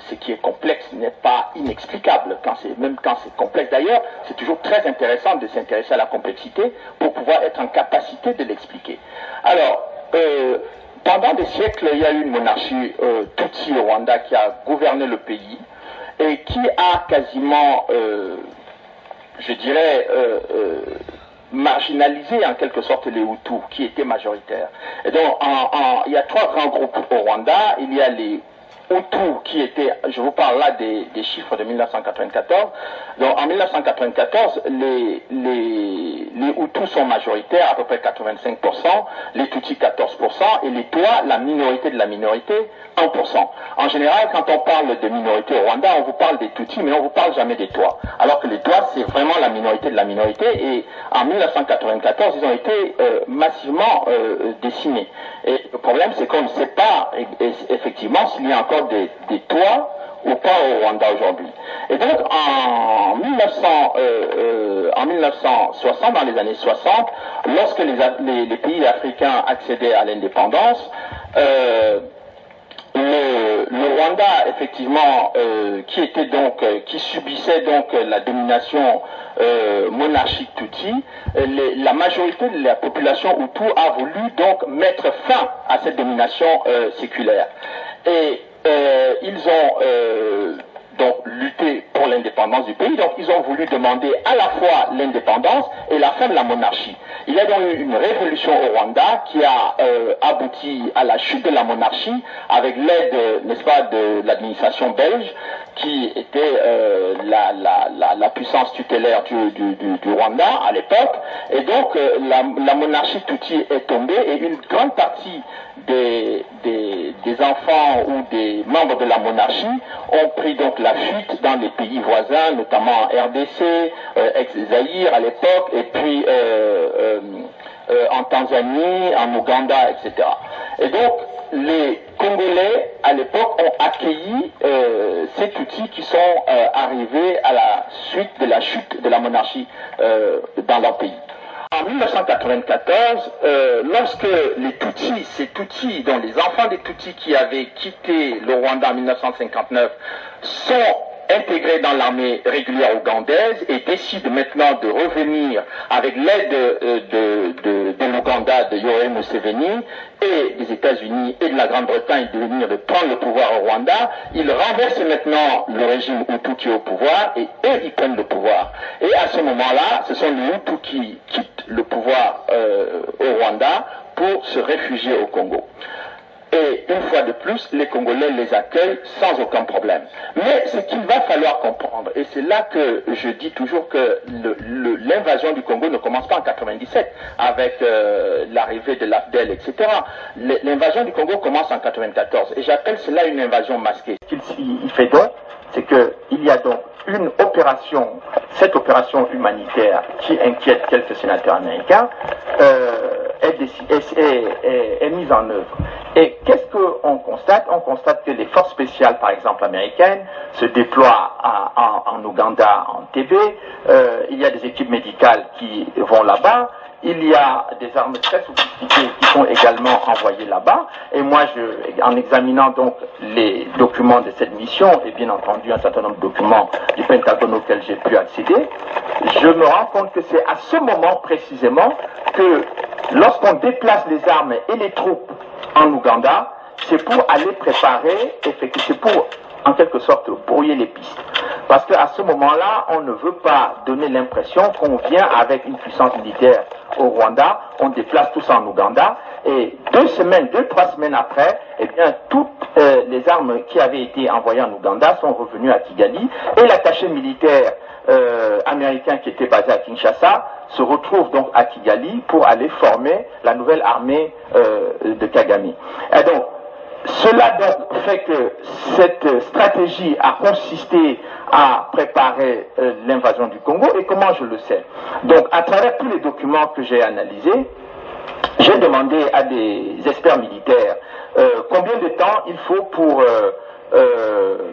Speaker 5: ce qui est complexe n'est pas inexplicable. Même quand c'est complexe d'ailleurs, c'est toujours très intéressant de s'intéresser à la complexité pour pouvoir être en capacité de l'expliquer. Alors, pendant des siècles, il y a eu une monarchie Tutsi au Rwanda qui a gouverné le pays et qui a quasiment, je dirais, marginalisé en quelque sorte les Hutus qui étaient majoritaires. Et donc il y a trois grands groupes au Rwanda. Il y a les Hutus qui étaient, je vous parle là des chiffres de 1994. Donc en 1994, les Hutus sont majoritaires, à peu près 85%, les Tutsis 14%, et les Tois, la minorité de la minorité, 1%. En général, quand on parle de minorité au Rwanda, on vous parle des Tutsis, mais on ne vous parle jamais des Tois. Alors que les Tois, c'est vraiment la minorité de la minorité, et en 1994, ils ont été massivement décimés. Et le problème, c'est qu'on ne sait pas effectivement s'il y a encore des Tois ou pas au Rwanda aujourd'hui. Et donc en 1960, dans les années 60, lorsque les pays africains accédaient à l'indépendance, le Rwanda, effectivement, qui subissait donc la domination monarchique Tutsi, la majorité de la population Hutu a voulu donc mettre fin à cette domination séculaire. Et ils ont donc lutté pour l'indépendance du pays, donc ils ont voulu demander à la fois l'indépendance et la fin de la monarchie. Il y a donc eu une révolution au Rwanda qui a abouti à la chute de la monarchie avec l'aide, n'est-ce pas, de l'administration belge qui était la puissance tutélaire du Rwanda à l'époque. Et donc la monarchie Tutsi est tombée et une grande partie des enfants ou des membres de la monarchie ont pris donc la fuite dans les pays voisins, notamment en RDC, ex-Zaïre à l'époque, et puis en Tanzanie, en Ouganda, etc. Et donc les Congolais à l'époque ont accueilli ces Tutsis qui sont arrivés à la suite de la chute de la monarchie dans leur pays. En 1994, lorsque les Tutsis, ces Tutsis, dont les enfants des Tutsis qui avaient quitté le Rwanda en 1959, sont intégrés dans l'armée régulière ougandaise et décident maintenant de revenir avec l'aide de l'Ouganda, de Yoweri Museveni et des États-Unis et de la Grande-Bretagne de prendre le pouvoir au Rwanda, ils renversent maintenant le régime Hutu qui est au pouvoir et eux ils prennent le pouvoir. Et à ce moment-là, ce sont les Hutus qui quittent le pouvoir au Rwanda pour se réfugier au Congo. Et une fois de plus, les Congolais les accueillent sans aucun problème. Mais ce qu'il va falloir comprendre, et c'est là que je dis toujours que l'invasion du Congo ne commence pas en 97 avec l'arrivée de l'AFDEL, etc. L'invasion du Congo commence en 94 et j'appelle cela une invasion masquée. Ce qu'il fait donc, c'est qu'il y a donc une opération, cette opération humanitaire qui inquiète quelques sénateurs américains, est mise en œuvre. Et qu'est-ce qu'on constate? On constate que les forces spéciales, par exemple américaines, se déploient en Ouganda, en TB. Il y a des équipes médicales qui vont là-bas. Il y a des armes très sophistiquées qui sont également envoyées là-bas. Et moi, en examinant donc les documents de cette mission, et bien entendu un certain nombre de documents du Pentagone auxquels j'ai pu accéder, je me rends compte que c'est à ce moment précisément que lorsqu'on déplace les armes et les troupes en Ouganda, c'est pour aller préparer, c'est pour en quelque sorte brouiller les pistes. Parce qu'à ce moment-là, on ne veut pas donner l'impression qu'on vient avec une puissance militaire au Rwanda, on déplace tout ça en Ouganda, et 3 semaines après, eh bien, toutes les armes qui avaient été envoyées en Ouganda sont revenues à Kigali, et l'attaché militaire américain qui était basé à Kinshasa se retrouve donc à Kigali pour aller former la nouvelle armée de Kagame. Et donc, cela donc fait que cette stratégie a consisté à préparer l'invasion du Congo. Et comment je le sais? Donc, à travers tous les documents que j'ai analysés, j'ai demandé à des experts militaires combien de temps il faut pour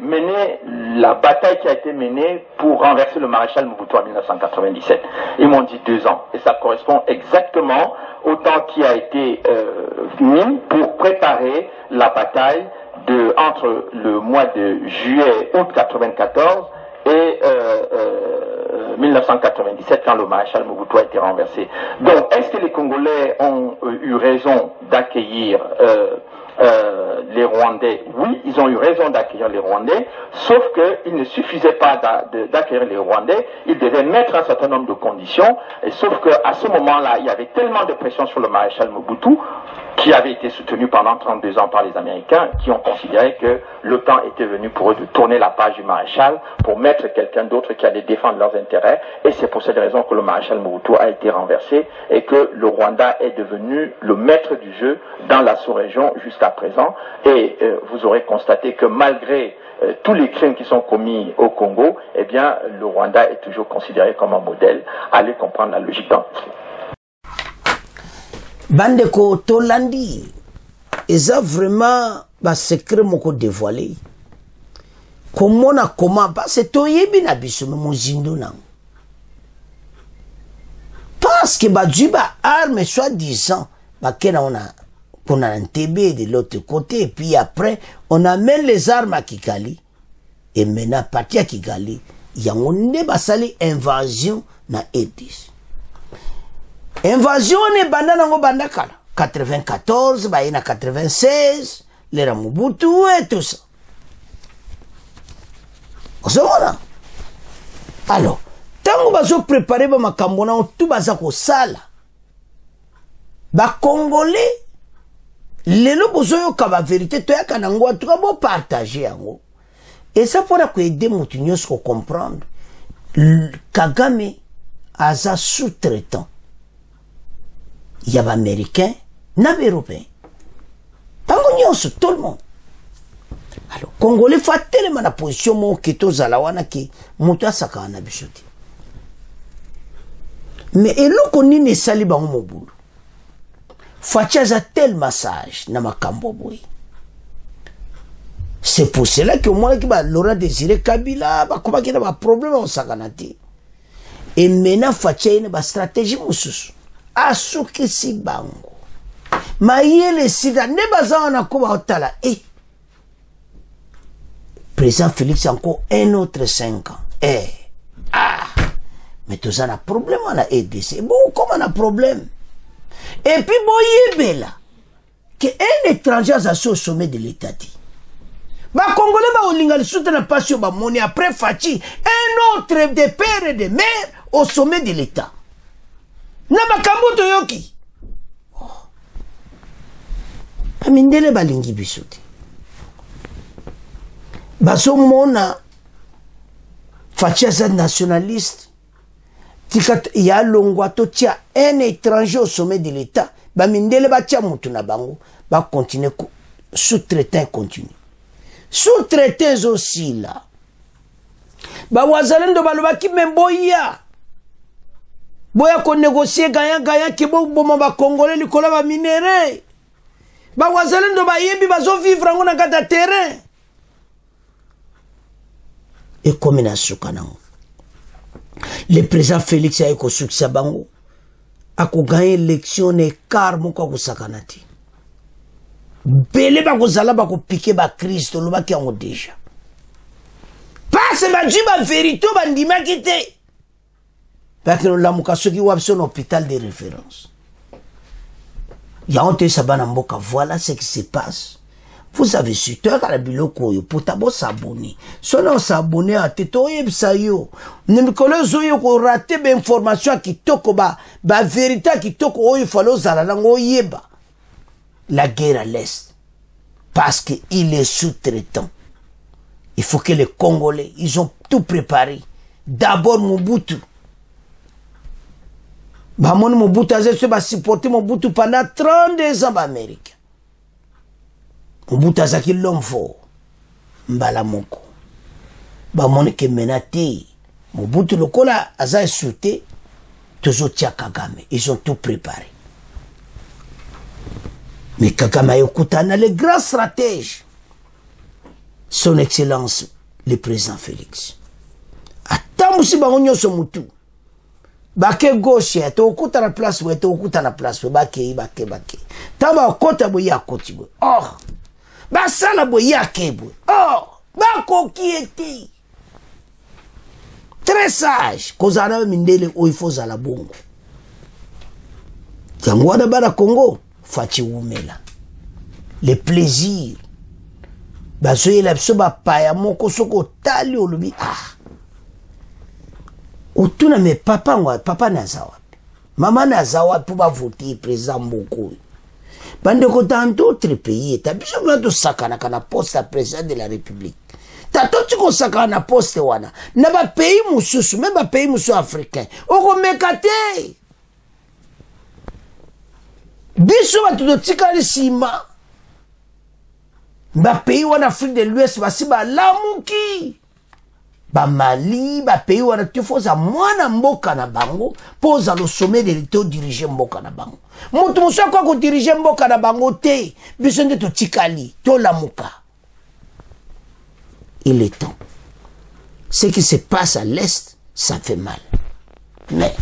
Speaker 5: mener la bataille qui a été menée pour renverser le maréchal Mobutu en 1997. Ils m'ont dit 2 ans. Et ça correspond exactement au temps qui a été mis pour préparer la bataille entre le mois de juillet-août 1994 et 1997 quand le maréchal Mobutu a été renversé. Donc, est-ce que les Congolais ont eu raison d'accueillir les Rwandais? Oui, ils ont eu raison d'accueillir les Rwandais, sauf qu'il ne suffisait pas d'accueillir les Rwandais, ils devaient mettre un certain nombre de conditions, et sauf qu'à ce moment-là, il y avait tellement de pression sur le maréchal Mobutu, qui avait été soutenu pendant 32 ans par les Américains, qui ont considéré que le temps était venu pour eux de tourner la page du maréchal pour mettre quelqu'un d'autre qui allait défendre leurs intérêts, et c'est pour cette raison que le maréchal Mobutu a été renversé et que le Rwanda est devenu le maître du jeu dans la sous-région jusqu'à présent. Et vous aurez constaté que malgré tous les crimes qui sont commis au Congo, eh bien, le Rwanda est toujours considéré comme un modèle. Allez comprendre la logique dans
Speaker 3: Bandeko Tolandi, eza vraiment ba secret moko dévoilé. Comment parce que toyebi na biso mozindo na. Parce que ba djuba arme soi-disant ba kena on a un TB de l'autre côté, et puis après, on amène les armes à Kigali. Et maintenant, parti à Kigali, il y a une basali invasion na Edis. Invasion ne banda nango banda kala. 94, baïna 96, les Ramubutu et tout ça. Voilà. Alors, tant que bazo préparé ba makambona, tout baza ko sala. Ba Congolais, lelo bozoyo kaba vérité toyaka nango en tout cas bon partager yango et ça pour aider mutu nyonso ko comprendre Kagame aza sous-traitant ya ba américain na ba européen tango nyonso tout le monde. Alors Congolais fa tellement na position mo keto zala wana ki mutu asaka na bishoti mais eloko nini sali bango mobulu Fachaza tel massage na makambo boy. C'est pour cela que moi qui Laurent Désiré Kabila ba kuma kina ba problème au sakanati. Et maintenant Facha ina ba stratégie mususu. Asuki si bango. Mayele sida ne baza na kuba otala Président Félix encore un autre 5 ans. Mais tout ça na problème on a EDC. Bon comment on a problème? Et puis, boyebela, qu'un étranger a au sommet de l'État. Ba Congolais ba olinga le soutien pas sur ba moni après Fachi, un autre de père et de mère au sommet de l'État. Na ba kambuto yoki. Amindele balingi bisote. Baso mona Fachi a nationaliste. Il y a longwato tia un étranger au sommet de l'État. Ba mindele ba tia mutu na bango. Ba continuer sous-traitant continue. Sous-traitants aussi là. Ba wazalendo baloba ki memboya. Boya ko négocier gagnant ki bo boma ba Congolais likola ba minéré. Ba wazalendo ba yebi bazo vivre ngo na kata terrain. Et comme na sukanango. Le président Félix a eu succès bango a gagné l'élection et car mon ko sakanati belé ba ko zala ba ko piquer ba Christ lo ba ki ngo déjà passe ba jiba vérité ba ndima kité parce que la muka soki wa son hôpital de référence ya honte sabana mboka voilà ce qui se passe Vous avez su, toi, quand la biloko, pour t'abord s'abonner. Si on s'abonner à Teto, yo. Nimikolo zoyo ko raté ben information qui toko ba vérité qui toko il faut zala nango yeba. La guerre à l'est. Parce qu'il est sous-traitant. Il faut que les Congolais, ils ont tout préparé. D'abord Mobutu. Mobutu a supporté Mobutu pendant 32 ans en Amérique. Mobutu a l'homme fort. Mbala moko. Que menate. Mobutu lokola aza sauté. Toujours tia Kagame. Ils ont tout préparé. Mais Kagame Yokutana, les grands stratèges. Son Excellence, le président Félix. Attends, si bangonyo so mutu. Bake gauche, to okuta na place, we to okuta na place, bake. Taba okota bo ya koti bo. Oh. Ba sala bo ya kebo. Oh. Ba ko kieti. Très sage. Kozana mindele o ifo zala bongo. Kangwada bara Congo, fachi umela. Le plaisir. Basoye la biso ba paya moko soko tali olubi. Ah. Utuna me papa naza wapi. Mama naza wapi pour ba voter président Mboko. Bande ko dans d'autres pays, ta biso mwato sakana kana poste président de la République. Ta toti ko sakana na poste wana. Na ba pays mususu, même ba pays mususu africain. Oko mekate. Biso ba tuto tikali sima. Ba pays en Afrique de l'Ouest basi ba lamuki ba Mali ba pays wana tufoza mwana mboka na bango poza le sommet de l'État diriger mboka na bango mutu musa kwa ko diriger mboka na bango te biso nde to tikali to lamuka. Il est temps. Ce qui se passe à l'Est, ça fait mal. Mais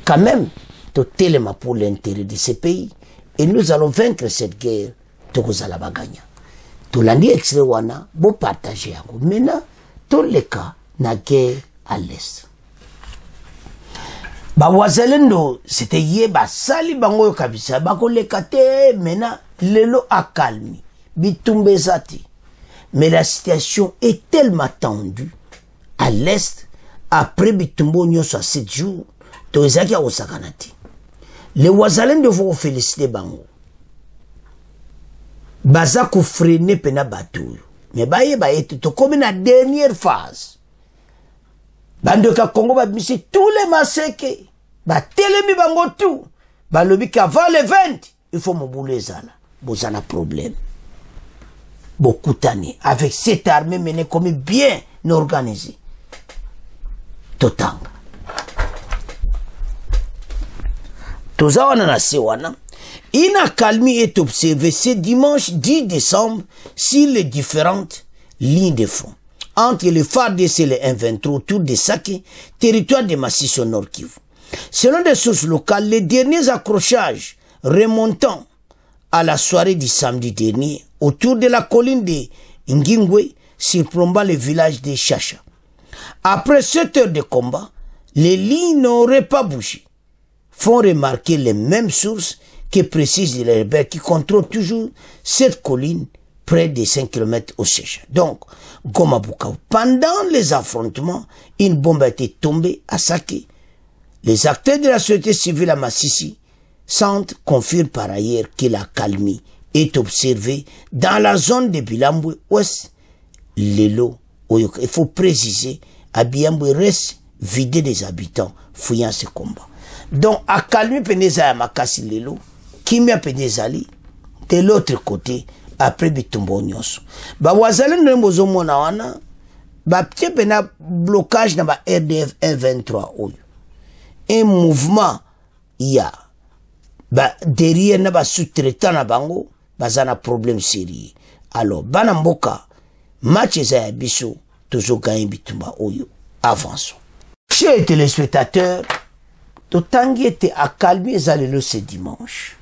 Speaker 3: quand même, to telema pour l'intérêt de ces pays et nous allons vaincre cette guerre tokozala baganya. Tolandi extrait wana bo partager yango. Maintenant tous les cas na guerre à l'est. Ba wazalendo c'était yeba sali bango kabisa ba ko lekate maintenant lelo akalmi bitumbe zati. Mais la situation est tellement tendue à l'est après bitumbo nyoso 7 jours tozaki osakanati. Les wazalendo vont féliciter bango. Baza ko freiner pena batou. Mais baye to comme la dernière phase. Bandoka Congo ba misi tous les massacres. Ba telemi bango tout. Ba lobi qu'avant les 20, il faut mobouler zala. Bozana problème. Beaucoup d'années avec cette armée menée comme bien organisée. Totanga. Tozawana na sewana. Une accalmie est observée ce dimanche 10 décembre sur les différentes lignes de front. Entre les FARDC et les M23 autour de Saké, territoire de Massif au Nord Kivu. Selon des sources locales, les derniers accrochages remontant à la soirée du samedi dernier autour de la colline de Ngingwe surplombant le village de Chacha. Après 7 heures de combat, les lignes n'auraient pas bougé. Font remarquer les mêmes sources qui précise les rebelles qui contrôlent toujours cette colline près de 5 km au sèche. Donc, Goma Bukavu. Pendant les affrontements, une bombe a été tombée à Saké. Les acteurs de la société civile à Massissi Centre confirment par ailleurs que la calmie est observée dans la zone de Bilambwe Ouest, Lelo, Oyoka. Il faut préciser, à Bilambwe reste vidé des habitants fouillant ce combat. Donc, à calmer Peneza à Makasi Lelo, Kimia Penezali, de l'autre côté, après Bitumbo Nyonso. Ba wazalendo nembozo mona wana, ba ptie pena blocage na ba RDF 123 oyo. Un mouvement, il y a, ba derrière na ba sous-traitant na bango, bazana problème sérieux. Alors, bana mboka, match za biso, toujours gagné Bitumba oyo. Avançons. Chers téléspectateurs, Totangi était accalmé Zalelo ce dimanche.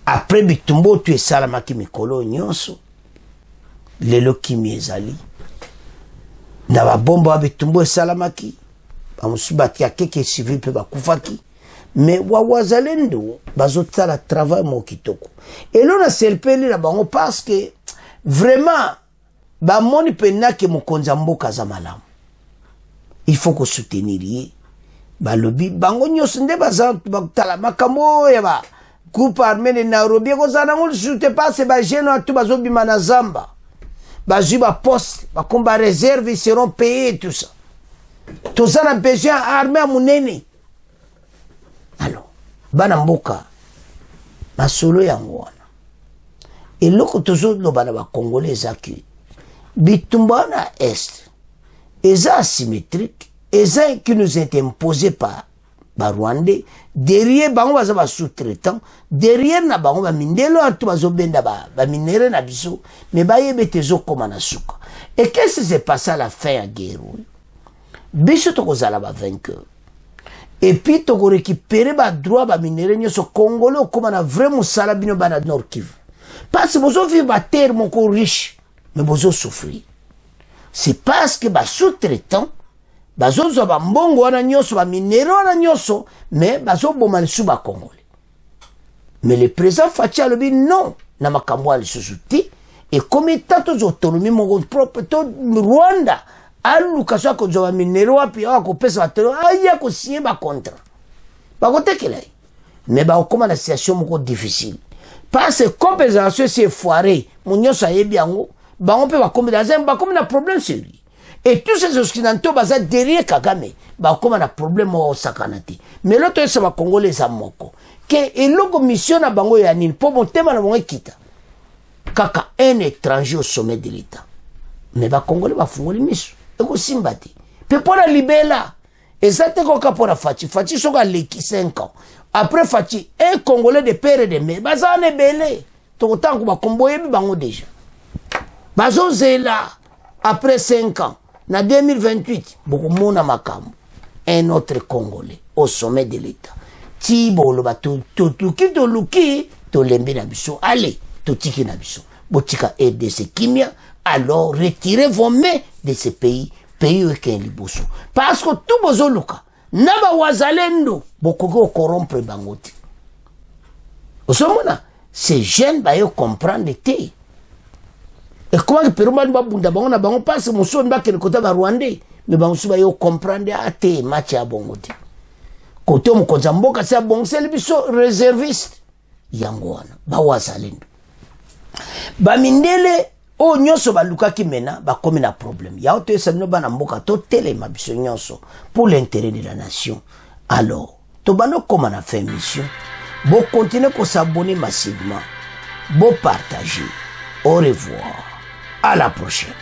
Speaker 3: Après Bitumbo, tu es Salamaki Mikolo Nyonso. Lelo Kimi Ezali. Naba bomba Bitumbo et Salamaki. Bamusubati ya keke civil pe bakufaki. mais wazalendo bazotala travail mokitoko et là na serpeli na bango parce que vraiment bamoni pena ke mokonzi mboka za malamu il faut que soutenir ye balobi bango nyos nde bazotala makambo ya ba groupe armé de Nairobi ko zana ngol soute passe ba jeune atu bazobima na zamba bazui ba poste ba combat réserve ils seront payés tout ça tout ça na besoin armée munene. Alors bana mboka masolo yango wana eloko tozoloba na ba congolais ezaki bitumba na est eza asymétrique eza qui nous est imposé par ba Rwandais derrière bango baza ba sous-traitant derrière na bango ba mindelo atu bazobenda ba minere na biso mais ba yebete zo koma na suka. Et qu'est-ce qui s'est passé à la fin à guerre? Biso tokozala ba vainqueur. Et puis tu récupérer ba droit ba minere nyoso congolais comme na vrai musala bino ba na Nord Kivu. Parce que bozo vivre ba terre moko riche mais bozo souffrir. C'est parce que ba sous-traitant bazo zo ba mbongo wana nyoso ba minere wana nyoso mais bazo boma le suba congolais. Mais le président Fachi alobi non na makambo ali susuti et comme état autonomie mon propre to Rwanda aluka so ko zo minere wapi ko pesa batero aya ko signer ba contrat ba ko tekela mais ba ko na situation moko difficile parce que compensation c'est foiré mon nyoso ayebi yango ba on peut ba comme dans ba comme na problème sérieux et tous ces occidentaux baza derrière Kagame ba comme na problème au sakanati mais l'autre c'est ba congolais za moko que eloko mission na bango ya nini po motema na bango kita kaka un étranger au sommet de l'état mais ba congolais ba fungoli miso eko simbati pe pona libela ezate ko kapora Fachi soka leki 5 ans après Fachi un congolais de père et de mère bazane belé to tanku ba komboye bi bango déjà bazo zela après 5 ans na 2028 beaucoup mona makambo un autre congolais au sommet de l'état tibolo ba to luki to lembe na biso allez to tiki na biso botika RDC kimia. Alors retirez vos mains de ces pays auxquels liboso parce que tout bozoluka naba wazalendo bokoko corrompre bangoti osomona ces jeunes ba yo comprendre té et comment que peruma ba bunda bango na bango passe muso mba ke kota ba Rwandais mais bango su ba yo comprendre até match ya bongoti kote mu konza mboka sa bongsel biso réserviste yango wana ba wazalendo ba mindele o nyonso baluka ki mena ba komi na problème ya oto esamino bana mboka to telema biso nyonso pour l'intérêt de la nation. Alors to bano koma na fin mission bo continuer ko s'abonner massivement bo partager. Au revoir, à la prochaine.